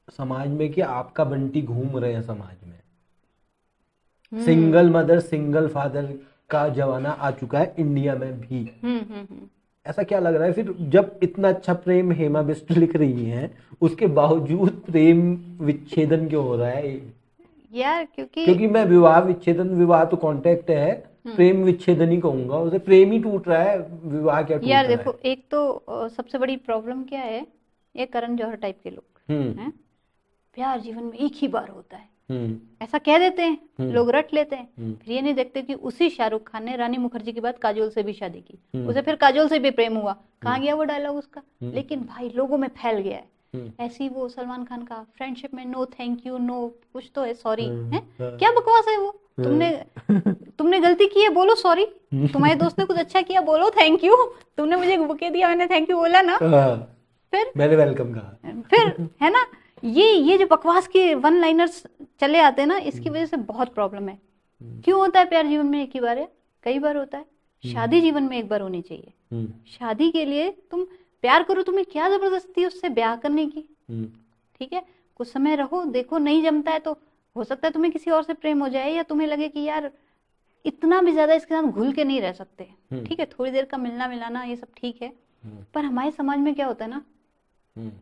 समाज में कि आपका बंटी घूम रहे हैं समाज में? सिंगल मदर सिंगल फादर का जमाना आ चुका है इंडिया में भी। ऐसा क्या लग रहा है फिर, जब इतना अच्छा प्रेम हेमा बिष्ट लिख रही हैं उसके बावजूद प्रेम विच्छेदन क्यों हो रहा है यार? क्योंकि मैं विवाह विच्छेदन, विवाह तो कॉन्टेक्ट है, प्रेम विच्छेदन ही कहूंगा उसे, प्रेम ही टूट रहा है, विवाह क्या टूट यार रहा देखो, एक तो सबसे बड़ी प्रॉब्लम क्या है, ये करण जौहर टाइप के लोग हैं, प्यार जीवन में एक ही बार होता है ऐसा कह देते हैं, लोग रट लेते हैं, फिर ये नहीं देखते कि उसी शाहरुख खान ने रानी मुखर्जी के बाद काजोल से भी शादी की, उसे फिर काजोल से भी प्रेम हुआ, कहाँ गया वो डायलॉग उसका? लेकिन भाई लोगों में फैल गया है। ऐसी वो सलमान खान का फ्रेंडशिप में नो थैंक यू नो कुछ तो है, सॉरी है, क्या बकवास है वो? तुमने तुमने गलती की है, बोलो सॉरी। तुम्हारे दोस्त ने कुछ अच्छा किया, बोलो थैंक यू। तुमने मुझे एक बुके दिया, मैंने थैंक यू बोला ना। हाँ, फिर मैंने वेलकम कहा। फिर है ना, ये जो बकवास के वन लाइनर्स चले आते हैं ना, इसकी वजह से बहुत प्रॉब्लम है। क्यों होता है प्यार जीवन में एक ही बार है? कई बार होता है। शादी जीवन में एक बार होनी चाहिए। शादी के लिए तुम प्यार करो, तुम्हें क्या जबरदस्ती उससे ब्याह करने की? ठीक है, कुछ समय रहो, देखो नहीं जमता है तो हो सकता है तुम्हें किसी और से प्रेम हो जाए, या तुम्हें लगे कि यार इतना भी ज्यादा इसके साथ घुल के नहीं रह सकते। ठीक है, थोड़ी देर का मिलना मिलाना ये सब ठीक है, पर हमारे समाज में क्या होता है ना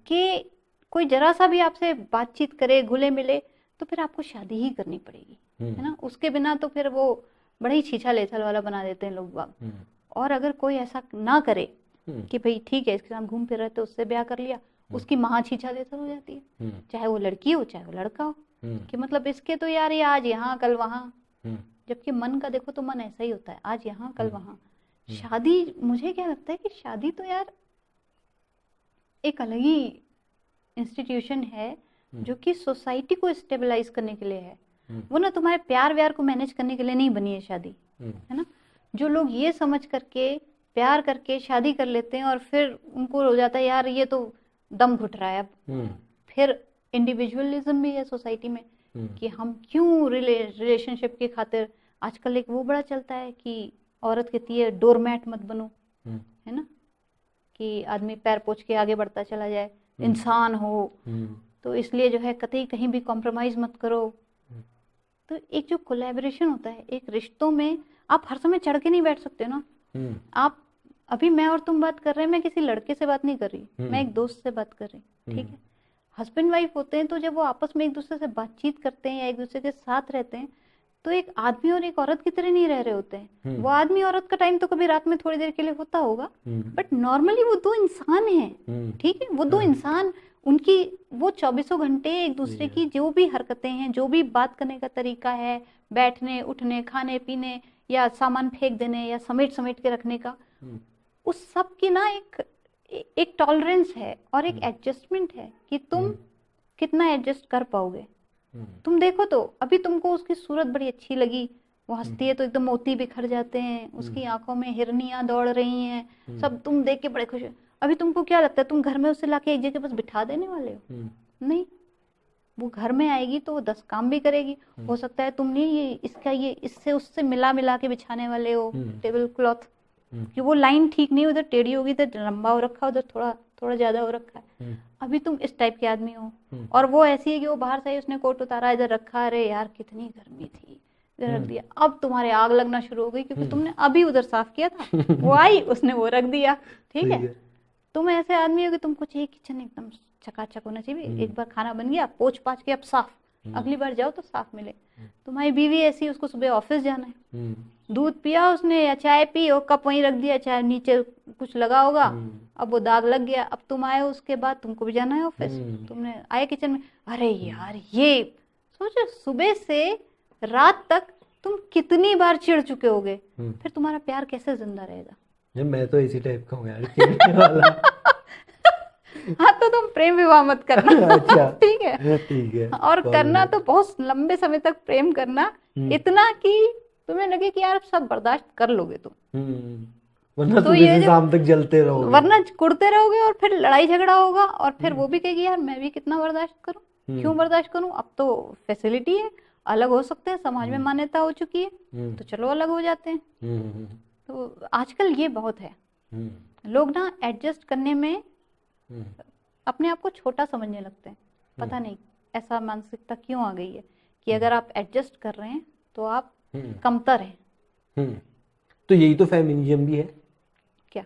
कि कोई जरा सा भी आपसे बातचीत करे, घुले मिले, तो फिर आपको शादी ही करनी पड़ेगी, है ना। उसके बिना तो फिर वो बड़ा ही छीछा लेछल वाला बना देते हैं लोग बाग। और अगर कोई ऐसा ना करे कि भाई ठीक है इसके साथ घूम फिर रहे तो उससे ब्याह कर लिया, उसकी महा छीछा लेछल हो जाती है, चाहे वो लड़की हो चाहे वो लड़का हो, कि मतलब इसके तो यार ये आज यहाँ कल वहाँ। जबकि मन का देखो तो मन ऐसा ही होता है, आज यहाँ कल वहाँ। शादी, मुझे क्या लगता है कि शादी तो यार एक अलग ही इंस्टीट्यूशन है जो कि सोसाइटी को स्टेबलाइज करने के लिए है। वो ना तुम्हारे प्यार व्यार को मैनेज करने के लिए नहीं बनी है शादी, है ना। जो लोग ये समझ करके प्यार करके शादी कर लेते हैं और फिर उनको हो जाता है यार ये तो दम घुट रहा है अब। फिर इंडिविजुअलिज्म भी है सोसाइटी में कि हम क्यों रिलेशनशिप की खातिर, आजकल एक वो बड़ा चलता है कि औरत कहती है डोरमैट मत बनो, है ना, कि आदमी पैर पोछ के आगे बढ़ता चला जाए, इंसान हो, तो इसलिए जो है कतई कहीं भी कॉम्प्रोमाइज मत करो। तो एक जो कोलैबोरेशन होता है एक रिश्तों में, आप हर समय चढ़ के नहीं बैठ सकते ना। आप अभी मैं और तुम बात कर रहे हैं, मैं किसी लड़के से बात नहीं कर रही, मैं एक दोस्त से बात कर रही, ठीक है। हस्बैंड वाइफ होते हैं तो जब वो आपस में एक दूसरे से बातचीत करते हैं या एक दूसरे के साथ रहते हैं तो एक आदमी और एक औरत की तरह नहीं रह रहे होते हैं। वो आदमी औरत का टाइम तो कभी रात में थोड़ी देर के लिए होता होगा, बट नॉर्मली वो दो इंसान हैं, ठीक है। वो दो इंसान, उनकी वो 24 घंटे एक दूसरे की जो भी हरकतें हैं, जो भी बात करने का तरीका है, बैठने उठने खाने पीने या सामान फेंक देने या समेट समेट के रखने का, उस सब की ना एक टॉलरेंस है और एक एडजस्टमेंट है कि तुम कितना एडजस्ट कर पाओगे। तुम देखो तो अभी तुमको उसकी सूरत बड़ी अच्छी लगी, वो हंसती है तो एकदम मोती बिखर जाते हैं, उसकी आंखों में हिरनियां दौड़ रही हैं, सब तुम देख के बड़े खुश हो। अभी तुमको क्या लगता है तुम घर में उसे लाके एक जगह बस बिठा देने वाले हो? नहीं, वो घर में आएगी तो वो 10 काम भी करेगी। हो सकता है तुमने ये इसका ये इससे उससे मिला मिला के बिछाने वाले हो टेबल क्लॉथ, कि वो लाइन ठीक नहीं, उधर टेढ़ी होगी, इधर लंबा हो रखा, उधर थोड़ा थोड़ा ज्यादा हो रखा है। अभी तुम इस टाइप के आदमी हो और वो ऐसी है कि वो बाहर से उसने कोट उतारा, इधर रखा, अरे यार कितनी गर्मी थी, इधर रख दिया। अब तुम्हारे आग लगना शुरू हो गई क्योंकि तुमने अभी उधर साफ किया था, वो आई उसने वो रख दिया, ठीक है। तुम ऐसे आदमी हो कि तुमको चाहिए किचन एकदम चकाचक होना चाहिए, एक बार खाना बन गया पोंछ पाछ के अब साफ, अगली बार जाओ तो साफ मिले। तुम्हारी बीवी ऐसी, उसको सुबह ऑफिस जाना है, दूध पिया उसने या चाय पी और कप वहीं रख दिया, चाहे नीचे कुछ लगा होगा, अब वो दाग लग गया, अब तुम आए उसके बाद तुमको भी जाना है ऑफिस, तुमने आए किचन में, अरे यार ये सोचो सुबह से रात तक तुम कितनी बार चिढ़ चुके होगे, फिर तुम्हारा प्यार कैसे जिंदा रहेगा? मैं तो इसी टाइप का हूँ यार, चिढ़ने वाला। हाँ तो तुम प्रेम विवाह मत करना। अच्छा ठीक है, ठीक है। और करना तो बहुत लंबे समय तक प्रेम करना, इतना कि तुम्हें लगे कि यार सब बर्दाश्त कर लोगे तुम, वरना तो सुबह से शाम तक जलते रहोगे, वरना कुड़ते रहोगे और फिर लड़ाई झगड़ा होगा और फिर वो भी कहेगी यार मैं भी कितना बर्दाश्त करूं, क्यों बर्दाश्त करूं, अब तो फैसिलिटी है, अलग हो सकते हैं, समाज में मान्यता हो चुकी है, तो चलो अलग हो जाते हैं। तो आजकल ये बहुत है, लोग ना एडजस्ट करने में अपने आप को छोटा समझने लगते हैं, पता नहीं ऐसा मानसिकता क्यों आ गई है कि अगर आप एडजस्ट कर रहे हैं तो आप कमतर हैं। तो यही तो फेमिनिज्म भी है, क्या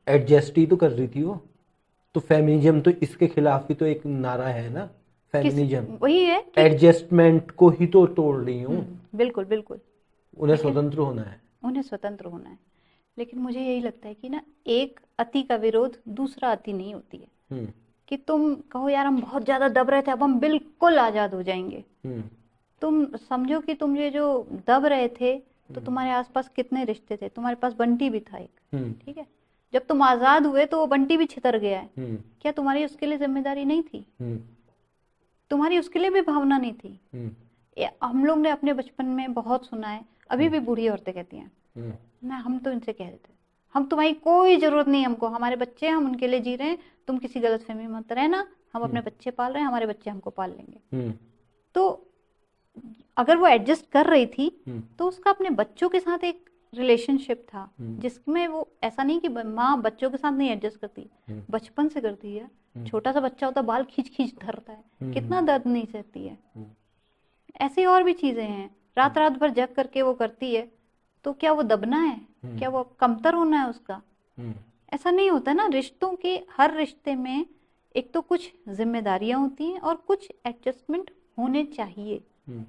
एडजस्ट ही तो कर रही थी वो, तो फेमिनिज्म तो इसके खिलाफ ही तो एक नारा है ना, फेमिनिज्म वही है कि एडजस्टमेंट को ही तो तोड़ रही हूँ। बिल्कुल बिल्कुल, उन्हें स्वतंत्र होना है, उन्हें स्वतंत्र होना है, लेकिन मुझे यही लगता है कि ना एक अति का विरोध दूसरा अति नहीं होती है, कि तुम कहो यार हम बहुत ज्यादा दब रहे थे अब हम बिल्कुल आजाद हो जाएंगे। तुम समझो कि तुम ये जो दब रहे थे तो तुम्हारे आसपास कितने रिश्ते थे, तुम्हारे पास बंटी भी था एक, ठीक है, जब तुम आजाद हुए तो वो बंटी भी छितर गया है, क्या तुम्हारी उसके लिए जिम्मेदारी नहीं थी? तुम्हारी उसके लिए भी भावना नहीं थी? हम लोग ने अपने बचपन में बहुत सुना है, अभी भी बूढ़ी औरतें कहती हैं हम्म, ना, हम तो इनसे कह देते हम तुम्हारी कोई जरूरत नहीं, हमको हमारे बच्चे हैं, हम उनके लिए जी रहे हैं, तुम किसी गलतफहमी में मत रहना, हम अपने बच्चे पाल रहे हैं, हमारे बच्चे हमको पाल लेंगे। हम्म, तो अगर वो एडजस्ट कर रही थी हम्म, तो उसका अपने बच्चों के साथ एक रिलेशनशिप था हम्म, जिसमें वो ऐसा नहीं कि माँ बच्चों के साथ नहीं एडजस्ट करती, हम्म, बचपन से करती है। छोटा सा बच्चा होता है, बाल खींच खींच धरता है, कितना दर्द नहीं सहती है। हम्म, ऐसी और भी चीजें हैं, रात रात भर जग करके वो करती है, तो क्या वो दबना है, क्या वो कमतर होना है उसका? हम्म, ऐसा नहीं होता ना। रिश्तों के हर रिश्ते में एक तो कुछ जिम्मेदारियां होती हैं और कुछ एडजस्टमेंट होने चाहिए। हम्म,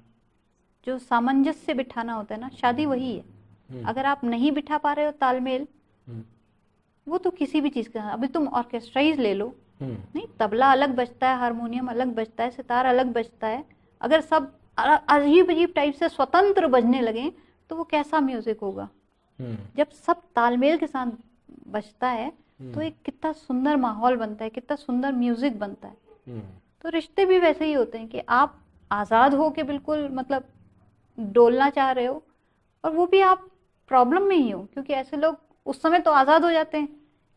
जो सामंजस्य बिठाना होता है ना, शादी वही है। अगर आप नहीं बिठा पा रहे हो तालमेल, हम्म, वो तो किसी भी चीज का, अभी तुम ऑर्केस्ट्राइज ले लो, हम्म, नहीं, तबला अलग बजता है, हारमोनियम अलग बजता है, सितार अलग बजता है, अगर सब अजीब अजीब टाइप से स्वतंत्र बजने लगे तो वो कैसा म्यूजिक होगा? जब सब तालमेल के साथ बजता है तो एक कितना सुंदर माहौल बनता है, कितना सुंदर म्यूजिक बनता है। तो रिश्ते भी वैसे ही होते हैं कि आप आजाद हो के बिल्कुल मतलब डोलना चाह रहे हो, और वो भी आप प्रॉब्लम में ही हो, क्योंकि ऐसे लोग उस समय तो आजाद हो जाते हैं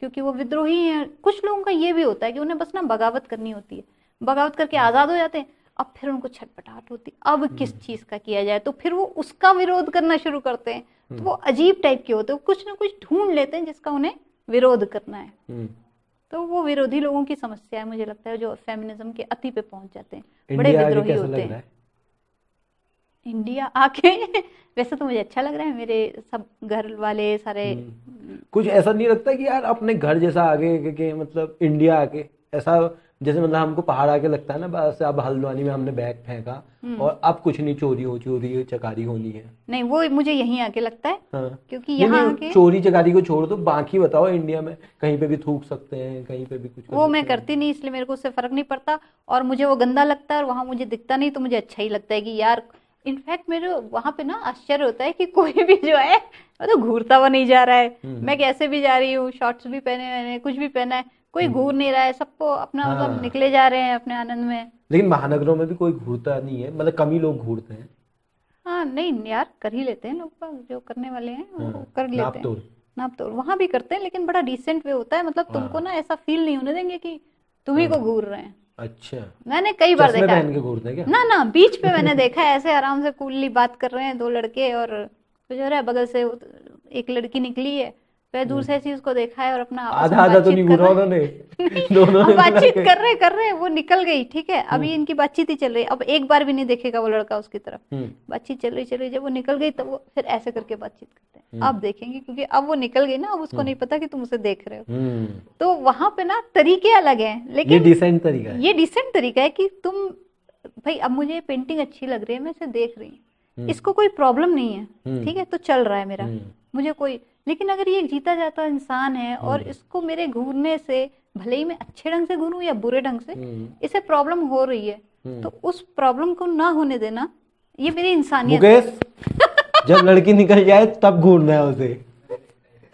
क्योंकि वो विद्रोही हैं। कुछ लोगों का ये भी होता है कि उन्हें बस ना बगावत करनी होती है, बगावत करके आजाद हो जाते हैं। अब फिर उनको छटपटाहट होती, अब किस चीज का किया जाए, तो फिर वो उसका विरोध करना शुरू करते हैं। तो वो अजीब टाइप के होते हैं, कुछ ना कुछ ढूंढ लेते हैं जिसका उन्हें विरोध करना है। तो वो विरोधी लोगों की समस्या है, मुझे लगता है, जो फेमिनिज्म के अति पे पहुंच जाते हैं, बड़े इंडिया आके विद्रोही कैसा होते लग हैं। रहा है? इंडिया आके वैसे तो मुझे अच्छा लग रहा है, मेरे सब घर वाले सारे। कुछ ऐसा नहीं लगता कि यार अपने घर जैसा आगे के मतलब इंडिया आके ऐसा, जैसे मतलब हमको पहाड़ आके लगता है ना, बस अब हल्द्वानी में हमने बैग फेंका और अब कुछ नहीं, चोरी चकारी होनी है। नहीं, वो मुझे यहीं आके लगता है, हाँ, क्योंकि नहीं यहाँ नहीं, आके चोरी चकारी को छोड़ दो, बाकी बताओ इंडिया में कहीं पे भी थूक सकते हैं, कहीं पे भी कुछ कर वो मैं सकते हैं। करती नहीं, इसलिए मेरे को उससे फर्क नहीं पड़ता, और मुझे वो गंदा लगता है और वहां मुझे दिखता नहीं तो मुझे अच्छा ही लगता है कि यार, इनफैक्ट मेरे वहां पे ना आश्चर्य होता है कि कोई भी जो है वो तो घूरता हुआ नहीं जा रहा है। मैं कैसे भी जा रही हूँ, शॉर्ट्स भी पहने, मैंने कुछ भी पहना है, कोई घूर नहीं रहा है, सबको अपना मतलब हाँ, निकले जा रहे हैं अपने आनंद में। लेकिन महानगरों में भी कोई घूरता नहीं है, मतलब कम ही लोग घूरते हैं। हाँ नहीं यार, कर ही लेते हैं लोग बाग, जो करने वाले हैं वो कर लेते नाप हैं। तोड़। नाप तोड़ वहां भी करते हैं, लेकिन बड़ा डिसेंट वे होता है, मतलब तुमको हाँ, ना ऐसा फील नहीं होने देंगे कि तुम्ही को घूर रहे हैं। अच्छा, मैंने कई बार चश्मे देखा है। पहन के घूरते हैं क्या? ना ना, बीच पे मैंने देखा है ऐसे आराम से कूलली बात कर रहे हैं दो लड़के, और कुछ हो रहा है, बगल से एक लड़की निकली है, फिर दूर से ऐसी उसको देखा है और अपना आपस में आधा आधा तो बातचीत नहीं कर घूरा रहे उन्होंने। नहीं, दोनों हम ने मिला बातचीत के। कर रहे वो निकल गई, ठीक है, अभी इनकी बातचीत ही चल रही है, अब एक बार भी नहीं देखेगा वो लड़का उसकी तरफ, बातचीत चल रही, जब वो निकल गई तब वो फिर ऐसे करके बातचीत करते हैं, अब देखेंगे, क्योंकि अब वो निकल गई ना, अब उसको नहीं पता कि तुम उसे देख रहे हो। तो वहां पे ना तरीके अलग हैं, ये लेकिन डिसेंट तरीका है। ये डिसेंट तरीका है कि तुम, भाई अब मुझे पेंटिंग अच्छी लग रही है, मैं इसे देख रही हूँ, इसको कोई प्रॉब्लम नहीं है, ठीक है, तो चल रहा है मेरा, मुझे कोई, लेकिन अगर ये एक जीता जाता इंसान है और इसको मेरे घूरने से, भले ही मैं अच्छे ढंग से घूरूं या बुरे ढंग से, इसे प्रॉब्लम हो रही है, तो उस प्रॉब्लम को ना होने देना, ये मेरी इंसानियत है। मुकेश, जब लड़की निकल जाए तब घूरना है उसे,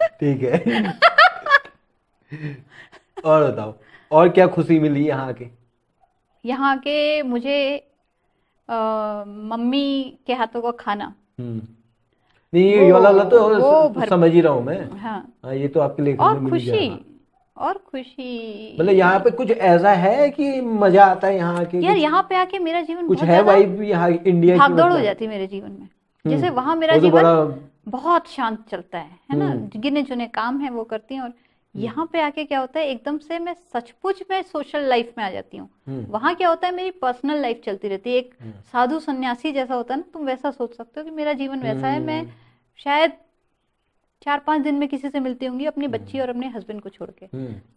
ठीक है? और बताओ, और क्या खुशी मिली यहाँ के? यहाँ के मुझे मम्मी के हाथों का खाना, नहीं, ये वाला तो वो समझ ही रहा हूँ मैं। हाँ, हाँ, ये तो आपके लेखन में और मिल ही खुशी, जाएगा। और खुशी, मतलब यहाँ पे कुछ ऐसा है कि मजा आता है यहाँ के? यार कुछ यहाँ पे आके मेरा जीवन कुछ बहुत है ज्यादा वाइब यहाँ इंडिया की, भागदौड़ हो मतलब? जाती है मेरे जीवन में, जैसे वहां मेरा वो तो जीवन बड़ा। बहुत शांत चलता है ना, गिने चुने काम है वो करती हूँ, और यहाँ पे आके क्या होता है, एकदम से मैं सचमुच में सोशल लाइफ में आ जाती हूँ। वहां क्या होता है, मेरी पर्सनल लाइफ चलती रहती है, एक साधु सन्यासी जैसा होता है ना, तुम वैसा सोच सकते हो कि मेरा जीवन वैसा है। मैं शायद 4-5 दिन में किसी से मिलती होंगी, अपनी बच्ची और अपने हस्बैंड को छोड़ के,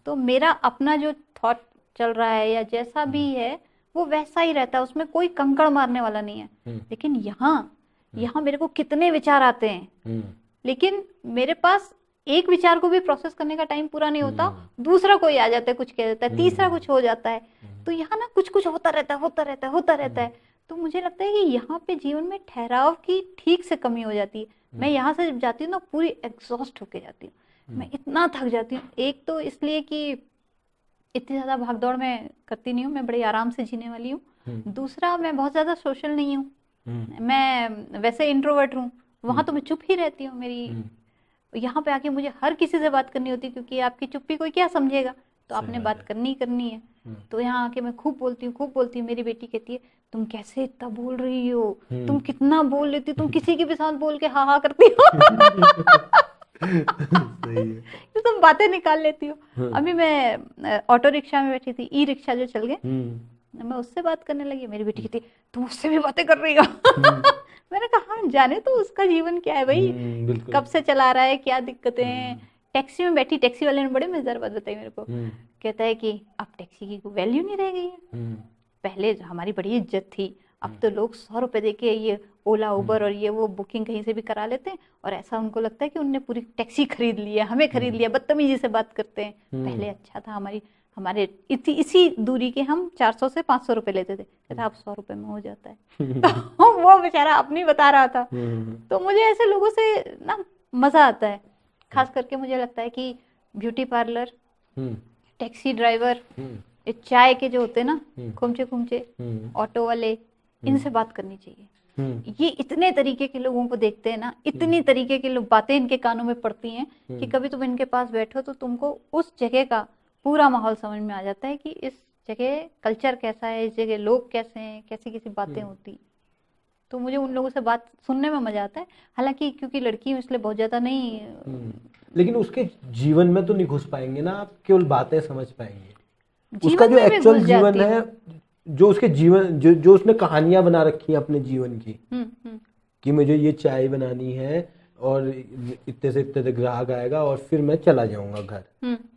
तो मेरा अपना जो थॉट चल रहा है या जैसा भी है वो वैसा ही रहता है, उसमें कोई कंकड़ मारने वाला नहीं है। लेकिन यहाँ मेरे को कितने विचार आते हैं, लेकिन मेरे पास एक विचार को भी प्रोसेस करने का टाइम पूरा नहीं होता, दूसरा कोई आ जाता है, कुछ कह देता है, तीसरा कुछ हो जाता है, तो यहाँ ना कुछ कुछ होता रहता है। तो मुझे लगता है कि यहाँ पे जीवन में ठहराव की ठीक से कमी हो जाती है। मैं यहाँ से जब जाती हूँ ना, पूरी एग्जॉस्ट होके जाती हूँ, मैं इतना थक जाती हूँ, एक तो इसलिए कि इतनी ज्यादा भागदौड़ में करती नहीं हूँ, मैं बड़े आराम से जीने वाली हूँ, दूसरा मैं बहुत ज्यादा सोशल नहीं हूँ, मैं वैसे इंट्रोवर्ट हूँ, वहां तो मैं चुप ही रहती हूँ। मेरी यहाँ पे आके मुझे हर किसी से बात करनी होती है, क्योंकि आपकी चुप्पी कोई क्या समझेगा, तो सही आपने बात बात है। करनी ही करनी है। तो यहाँ आके मैं खूब बोलती हूँ, खूब बोलती हूँ। मेरी बेटी कहती है, तुम कैसे इतना बोल रही हो, तुम कितना बोल लेती हो, तुम किसी के भी साथ बोल के हाँ हाँ करती हो। सही है। तो तुम बातें निकाल लेती हो। हाँ। अभी मैं ऑटो रिक्शा में बैठी थी, ई रिक्शा जो चल गए, हम्म। मैं उससे बात करने लगी। मेरी बेटी कहती, तुम उससे भी बातें कर रही हो। हम्म। मैंने कहा, हाँ, जाने तो उसका जीवन क्या है भाई, बिल्कुल। कब से चला रहा है, क्या दिक्कतें हैं। टैक्सी में बैठी, टैक्सी वाले ने बड़े मजेदार बात बताई मेरे को। कहता है कि अब टैक्सी की कोई वैल्यू नहीं रह गई है। पहले हमारी बड़ी इज्जत थी, अब तो लोग 100 रुपए देके ये ओला उबर और ये वो बुकिंग कहीं से भी करा लेते हैं, और ऐसा उनको लगता है कि उनने पूरी टैक्सी खरीद लिया, हमें खरीद लिया, बदतमीजी से बात करते हैं। पहले अच्छा था, हमारे इसी दूरी के हम 400 से 500 रुपए लेते थे। कहता अब 100 रुपए में हो जाता है। तो वो बेचारा अपनी बता रहा था। तो मुझे ऐसे लोगों से ना मजा आता है। खास करके मुझे लगता है कि ब्यूटी पार्लर, टैक्सी ड्राइवर, ये चाय के जो होते हैं ना, खुमचे खुमचे ऑटो वाले, इनसे बात करनी चाहिए। ये इतने तरीके के लोगों को देखते हैं ना, इतनी तरीके के लोग, बातें इनके कानों में पड़ती हैं कि कभी तुम इनके पास बैठो तो तुमको उस जगह का पूरा माहौल समझ में आ जाता है कि इस जगह कल्चर कैसा है, इस जगह लोग कैसे हैं, कैसी कैसी बातें होती। तो मुझे उन लोगों से बात सुनने में मजा आता है। हालांकि क्योंकि लड़की हूँ इसलिए बहुत ज्यादा नहीं, लेकिन उसके जीवन में तो नहीं घुस पाएंगे ना आप, केवल बातें समझ पाएंगे। उसका जीवन जो में भी एक्चुअल घुस जीवन जाती है, हूँ। जो उसके जीवन, जो उसने कहानियां बना रखी हैं अपने जीवन की, कि मुझे ये चाय बनानी है और इतने से इतने तक ग्राहक आएगा और फिर मैं चला जाऊंगा घर,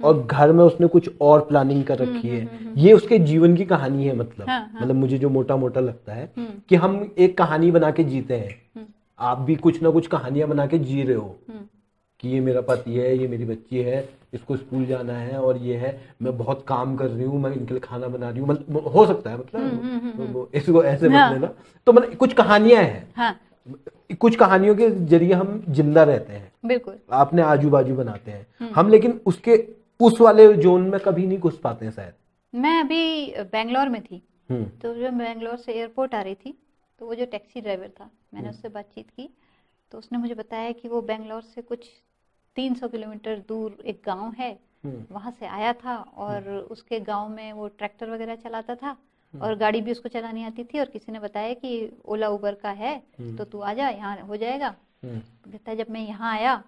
और घर में उसने कुछ और प्लानिंग कर रखी है। ये उसके जीवन की कहानी है। मतलब मुझे जो मोटा मोटा लगता है कि हम एक कहानी बना के जीते हैं। आप भी कुछ ना कुछ कहानियां बना के जी रहे हो कि ये मेरा पति है, ये मेरी बच्ची है, इसको स्कूल जाना है, और ये है, मैं बहुत काम कर रही हूँ, मैं इनके लिए खाना बना रही हूँ। मतलब हो सकता है, मतलब इसको ऐसे मत लेना। तो मतलब कुछ कहानियां हैं, कुछ कहानियों के जरिए हम जिंदा रहते हैं। बिल्कुल। अपने आजू बाजू बनाते हैं हम, लेकिन उसके उस वाले जोन में कभी नहीं घुस पाते हैं शायद। मैं अभी बेंगलोर में थी, तो जब बेंगलोर से एयरपोर्ट आ रही थी, तो वो जो टैक्सी ड्राइवर था, मैंने उससे बातचीत की, तो उसने मुझे बताया कि वो बेंगलोर से कुछ 300 किलोमीटर दूर एक गांव है, वहां से आया था, और उसके गांव में वो ट्रैक्टर वगैरह चलाता था, और गाड़ी भी उसको चलानी आती थी, और किसी ने बताया कि ओला उबर का है, तो तू आ जा, यहाँ हो जाएगा। कहता है, जब मैं यहाँ आया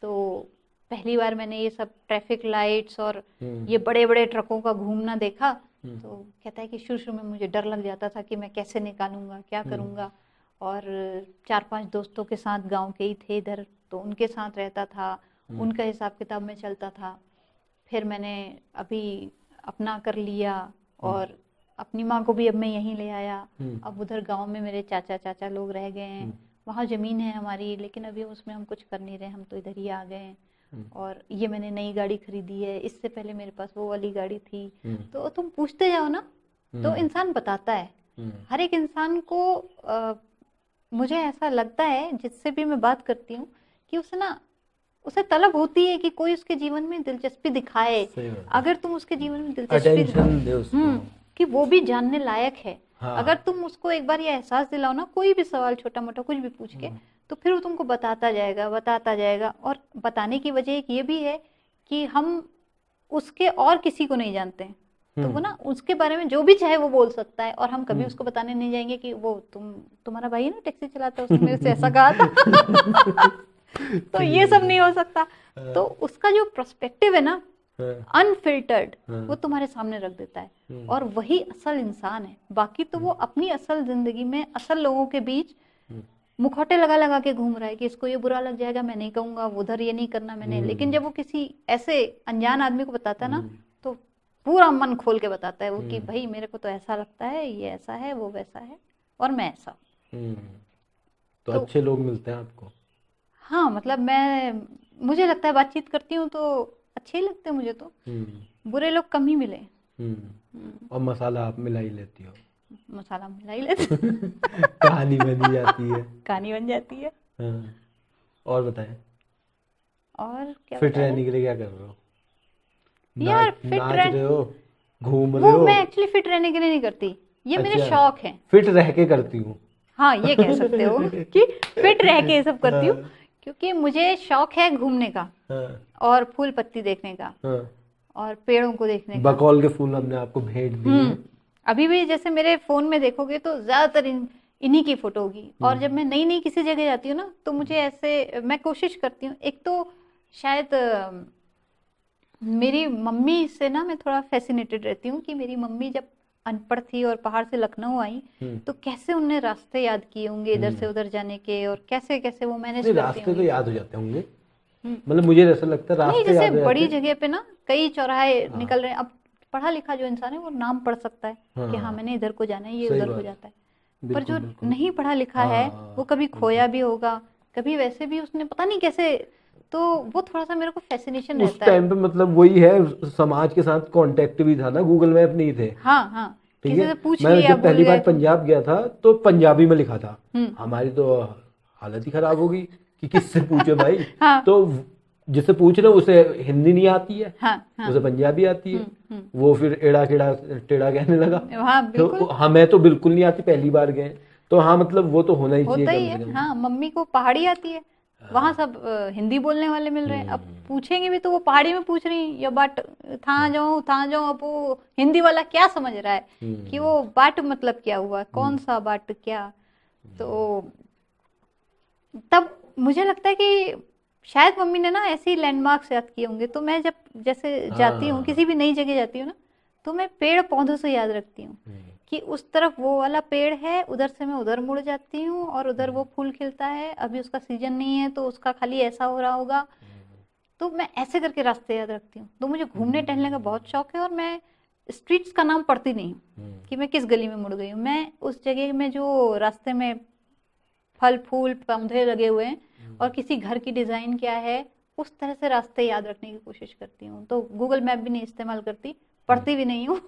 तो पहली बार मैंने ये सब ट्रैफिक लाइट्स और ये बड़े बड़े ट्रकों का घूमना देखा। तो कहता है कि शुरू शुरू में मुझे डर लग जाता था कि मैं कैसे निकालूंगा, क्या करूंगा, और 4-5 दोस्तों के साथ गांव के ही थे इधर, तो उनके साथ रहता था, उनका हिसाब किताब में चलता था। फिर मैंने अभी अपना कर लिया, और अपनी माँ को भी अब मैं यहीं ले आया। अब उधर गांव में मेरे चाचा लोग रह गए हैं, वहाँ जमीन है हमारी, लेकिन अभी उसमें हम कुछ कर नहीं रहे, हम तो इधर ही आ गए हैं। और ये मैंने नई गाड़ी खरीदी है, इससे पहले मेरे पास वो वाली गाड़ी थी। तो तुम पूछते जाओ ना, तो इंसान बताता है। हर एक इंसान को मुझे ऐसा लगता है, जिससे भी मैं बात करती हूँ, कि उसे तलब होती है कि कोई उसके जीवन में दिलचस्पी दिखाए। अगर तुम उसके जीवन में दिलचस्पी कि वो भी जानने लायक है, अगर तुम उसको एक बार ये एहसास दिलाओ ना, कोई भी सवाल छोटा मोटा कुछ भी पूछ के, तो फिर वो तुमको बताता जाएगा। और बताने की वजह एक ये भी है कि हम उसके और किसी को नहीं जानते हैं, तो वो ना उसके बारे में जो भी चाहे वो बोल सकता है, और हम कभी उसको बताने नहीं जाएंगे कि वो तुम्हारा भाई है ना टैक्सी चलाता है, उसने मेरे से ऐसा कहा था। तो ये सब नहीं हो सकता। तो उसका जो पर्सपेक्टिव है ना, अनफिल्टर्ड, वो तुम्हारे सामने रख देता है, और वही असल इंसान है। बाकी तो वो अपनी असल जिंदगी में असल लोगों के बीच मुखौटे लगा लगा के घूम रहा है कि इसको ये बुरा लग जाएगा, मैं नहीं कहूंगा, उधर ये नहीं करना मैंने। लेकिन जब वो किसी ऐसे अनजान आदमी को बताता है ना, तो पूरा मन खोल के बताता है वो कि भाई मेरे को तो ऐसा लगता है, ये ऐसा है, वो वैसा है, और मैं ऐसा। तो अच्छे लोग मिलते हैं आपको? हाँ, मतलब मुझे लगता है बातचीत करती हूँ तो अच्छे ही लगते हैं मुझे तो। बुरे लोग कम ही मिले। और मसाला आप मिला ही लेती हो? मसाला मिला ही लेते। कहानी बन जाती है। कहानी बन जाती है। और बताएं, और क्या फिट रहने के लिए क्या कर रहे हो? यार नाच रहे हो, घूम रहे हो? मैं एक्चुअली फिट रहने के लिए नहीं करती, ये मेरे शौक हैं। फिट रह के करती हूँ। हाँ ये कह सकते हो कि फिट रह के ये सब करती हूँ, क्योंकि मुझे शौक है घूमने का हाँ, और फूल पत्ती देखने का हाँ। और पेड़ों को देखने का। बकौल के फूल हमने आपको भेंट दिए हैं। अभी भी जैसे मेरे फोन में देखोगे तो ज्यादातर इन्हीं की फोटो होगी। और जब मैं नई नई किसी जगह जाती हूँ ना, तो मुझे ऐसे मैं कोशिश करती हूँ, एक तो शायद मेरी मम्मी से ना मैं थोड़ा फैसिनेटेड रहती हूँ कि मेरी मम्मी जब अनपढ़ थी और पहाड़ से लखनऊ आई, तो कैसे उनने रास्ते याद किए होंगे इधर से उधर जाने के, और कैसे कैसे वो मैनेज नहीं, करती रास्ते तो होंगी। याद हो जाते होंगे, मतलब मुझे ऐसा लगता है नहीं रास्ते जैसे याद हो बड़ी जाते हैं। जगह पे ना कई चौराहे निकल रहे हैं, अब पढ़ा लिखा जो इंसान है वो नाम पढ़ सकता है कि हाँ हाँ, मैंने इधर को जाना है, ये सही उधर को बात। जाता है। पर बिल्कुल जो बिल्कुल। नहीं पढ़ा लिखा है हाँ, वो कभी खोया भी होगा, कभी वैसे भी उसने पता नहीं कैसे, तो वो थोड़ा सा मेरे को फैसिनेशन उस रहता है। टाइम पे मतलब वही है, समाज के साथ कांटेक्ट भी था ना, गूगल मैप नहीं थे। हाँ हाँ, ठीक किसी है। से पूछ मैं लिया जब भूल पहली गए बार तो। पंजाब गया था तो पंजाबी में लिखा था। हम्म हमारी तो हालत ही खराब हो गई कि किससे पूछे भाई। हाँ तो जिससे पूछ रहे हो उसे हिंदी नहीं आती है, हाँ हाँ। उसे पंजाबी आती है। हम्म। वो फिर एड़ा केड़ा टेढ़ा कहने लगा। हाँ तो बिल्कुल हमें तो बिल्कुल नहीं आती, पहली बार गए। तो हाँ, मतलब वो तो होना ही चाहिए होता ही कम से है। कम। हाँ मम्मी को पहाड़ी आती है, वहां सब हिंदी बोलने वाले मिल रहे हैं, अब पूछेंगे भी तो वो पहाड़ी में पूछ रही या बाट था जाऊं। अब वो हिंदी वाला क्या समझ रहा है कि वो बाट मतलब क्या हुआ, कौन सा बाट क्या। तो तब मुझे लगता है कि शायद मम्मी ने ना ऐसे ही लैंडमार्क्स याद किए होंगे। तो मैं जब जैसे जाती हूँ, हाँ। किसी भी नई जगह जाती हूँ ना, तो मैं पेड़ पौधों से याद रखती हूँ कि उस तरफ वो वाला पेड़ है, उधर से मैं उधर मुड़ जाती हूँ और उधर वो फूल खिलता है, अभी उसका सीजन नहीं है तो उसका खाली ऐसा हो रहा होगा। तो मैं ऐसे करके रास्ते याद रखती हूँ। तो मुझे घूमने टहलने का बहुत शौक है, और मैं स्ट्रीट्स का नाम पढ़ती नहीं हूँ कि मैं किस गली में मुड़ गई हूँ। मैं उस जगह में जो रास्ते में फल फूल पौधे लगे हुए हैं और किसी घर की डिजाइन क्या है, उस तरह से रास्ते याद रखने की कोशिश करती हूँ। तो गूगल मैप भी नहीं इस्तेमाल करती, पढ़ती भी नहीं हूँ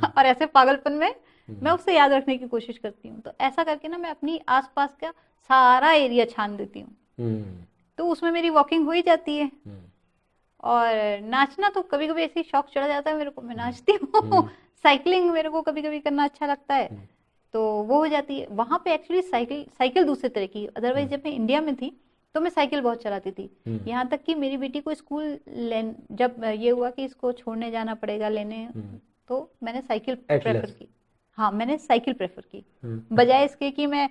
और ऐसे पागलपन में मैं उससे याद रखने की कोशिश करती हूँ। तो ऐसा करके ना मैं अपनी आसपास का सारा एरिया छान देती हूँ, तो उसमें मेरी वॉकिंग हो ही जाती है। और नाचना तो कभी कभी ऐसे ही शौक चढ़ जाता है मेरे को, मैं नाचती हूँ साइकिलिंग मेरे को कभी कभी करना अच्छा लगता है, तो वो हो जाती है। वहां पे एक्चुअली साइकिल साइकिल दूसरे तरह की, अदरवाइज जब मैं इंडिया में थी तो मैं साइकिल बहुत चलाती थी। यहाँ तक कि मेरी बेटी को स्कूल जब ये हुआ कि इसको छोड़ने जाना पड़ेगा लेने, तो मैंने साइकिल प्रेफर की। हाँ मैंने साइकिल प्रेफर की बजाय इसके कि मैं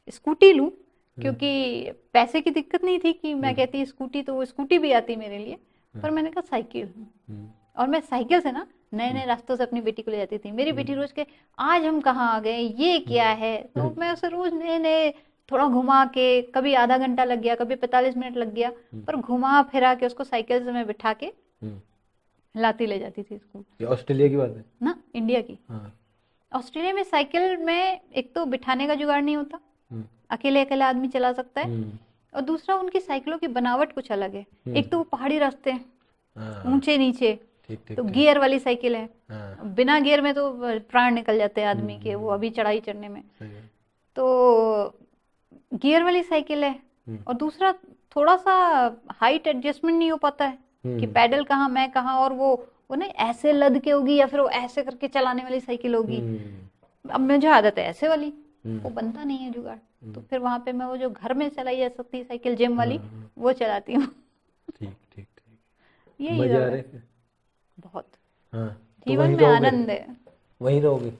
स्कूटी लूं, क्योंकि पैसे की दिक्कत नहीं थी कि मैं कहती स्कूटी, तो वो स्कूटी भी आती मेरे लिए, पर मैंने कहा साइकिल। और मैं साइकिल से ना नए नए रास्तों से अपनी बेटी को ले जाती थी। मेरी बेटी रोज के आज हम कहाँ आ गए, ये क्या है, तो मैं उसे रोज नए नए थोड़ा घुमा के, कभी आधा घंटा लग गया, कभी 45 मिनट लग गया, पर घुमा फिरा के उसको साइकिल से मैं बिठा के लाती ले जाती थी स्कूल। ये ऑस्ट्रेलिया की बात है ना, इंडिया की। हाँ। ऑस्ट्रेलिया में साइकिल में एक तो बिठाने का जुगाड़ नहीं होता, अकेले अकेला आदमी चला सकता है, और दूसरा उनकी साइकिलों की बनावट कुछ अलग है। एक तो वो पहाड़ी रास्ते हैं, ऊंचे नीचे, तो गियर वाली साइकिल है, बिना गियर में तो प्राण निकल जाते हैं आदमी के, वो अभी चढ़ाई चढ़ने में। तो गियर वाली साइकिल है, और दूसरा थोड़ा सा हाइट एडजस्टमेंट नहीं हो पाता है कि पैडल कहाँ मैं कहाँ, और वो नहीं ऐसे लद के होगी या फिर वो ऐसे करके चलाने वाली साइकिल होगी। अब मुझे आदत है ऐसे वाली, वो बनता नहीं है जुगाड़। तो फिर वहां पे मैं वो जो घर में चलाई जा सकती है साइकिल जिम वाली, वो चलाती हूँ। ठीक ठीक ठीक। यही मजे आ सब रहे है हैं। बहुत। हाँ, तो जीवन वहीं में रहोगे? आनंद है। वहीं रहोगे?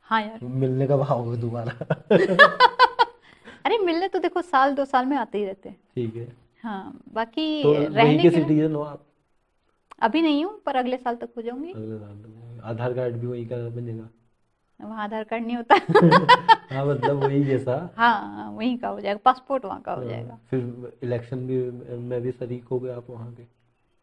हाँ यार मिलने कब आओगे दोबारा? अरे मिलने तो देखो साल 2 साल में आते ही रहते हैं। ठीक है। हाँ बाकी तो वहीं रहने के के लिए सिटीजन हो आप? अभी नहीं हूँ, पर अगले साल तक हो जाऊंगी। अगले साल तक आधार कार्ड भी वहीं का बनेगा? वहाँ आधार कार्ड नहीं होता हाँ, मतलब वही जैसा। हाँ वहीं का हो जाएगा, पासपोर्ट वहाँ का हो हाँ, जाएगा। फिर इलेक्शन भी में भी शरीक हो गए आप वहाँ के?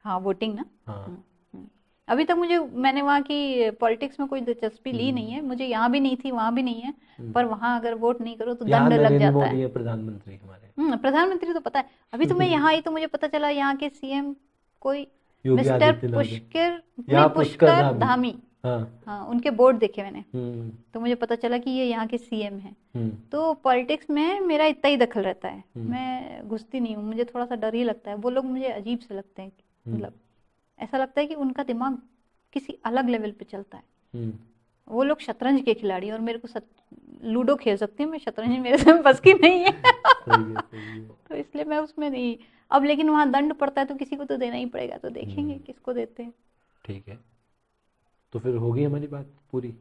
हाँ वोटिंग ना। हाँ। हम्म। अभी तक मैंने वहाँ की पॉलिटिक्स में कोई दिलचस्पी ली नहीं है, मुझे यहाँ भी नहीं थी वहाँ भी नहीं है, पर वहाँ अगर वोट नहीं करो तो यहाँ दंड लग नरेंद्र जाता मोदी है। है प्रधानमंत्री हमारे। प्रधानमंत्री तो पता है। अभी तो मैं यहाँ आई तो मुझे पता चला यहाँ के सीएम कोई योगी मिस्टर आदित्यनाथ है। पुष्कर यहाँ नहीं, पुष्कर धामी। धामी। हाँ। हाँ उनके बोर्ड देखे मैंने, हम्म तो मुझे पता चला कि ये यहाँ के सीएम हैं। हम्म तो पॉलिटिक्स में मेरा इतना ही दखल रहता है, हम्म। मैं घुसती नहीं हूँ, मुझे थोड़ा सा डर ही लगता है। वो लोग मुझे अजीब से लगते हैं, मतलब ऐसा लगता है कि उनका दिमाग किसी अलग लेवल पे चलता है। वो लोग शतरंज के खिलाड़ी, और मेरे को लूडो खेल सकती हूँ, मैं शतरंज मेरे से बस की नहीं है। सही है। तो इसलिए मैं उसमें नहीं। अब लेकिन वहां दंड पड़ता है तो किसी को तो देना ही पड़ेगा, तो देखेंगे किसको देते हैं। ठीक है, तो फिर होगी हमारी बात पूरी,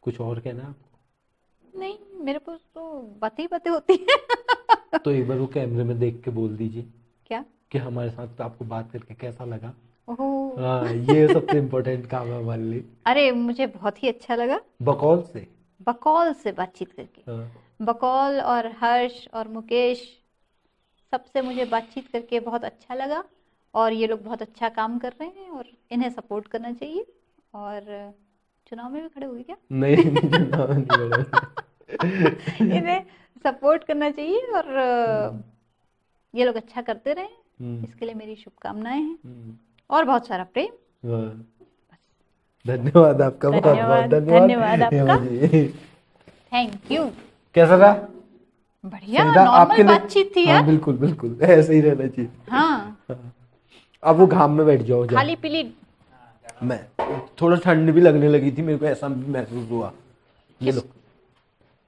कुछ और कहना है आपको? नहीं, मेरे पास तो बातें ही बातें होती है। तो एक बार वो कैमरे में देख के बोल दीजिए क्या? कि हमारे साथ तो आपको बात करके कैसा लगा। ओह, हाँ, ये सबसे इम्पोर्टेंट काम है हमारे लिए। अरे मुझे बहुत ही अच्छा लगा बकौल से। बकौल से बातचीत करके। हाँ, बकौल और हर्ष और मुकेश, सबसे मुझे बातचीत करके बहुत अच्छा लगा। और ये लोग बहुत अच्छा काम कर रहे हैं और इन्हें सपोर्ट करना चाहिए। और चुनाव में भी खड़े होंगे क्या? नहीं नहीं बड़ा। इन्हें सपोर्ट करना चाहिए और ये लोग अच्छा करते रहें, इसके लिए मेरी शुभकामनाएं हैं और बहुत सारा प्रेम। हाँ, धन्यवाद आपका, बहुत बहुत धन्यवाद, धन्यवाद। धन्यवाद आपका। Hema ji, thank you. कैसा रहा? बढ़िया, सही था आपके नॉर्मल लिए? बातचीत थी हाँ यार। बिल्कुल बिल्कुल, ऐसे ही रहना चाहिए। हाँ, अब वो घाम में बैठ जाओ, खाली पीली। मैं थोड़ा ठंड भी लगने लगी थी मेरे को, ऐसा भी महसूस हुआ। ये लो।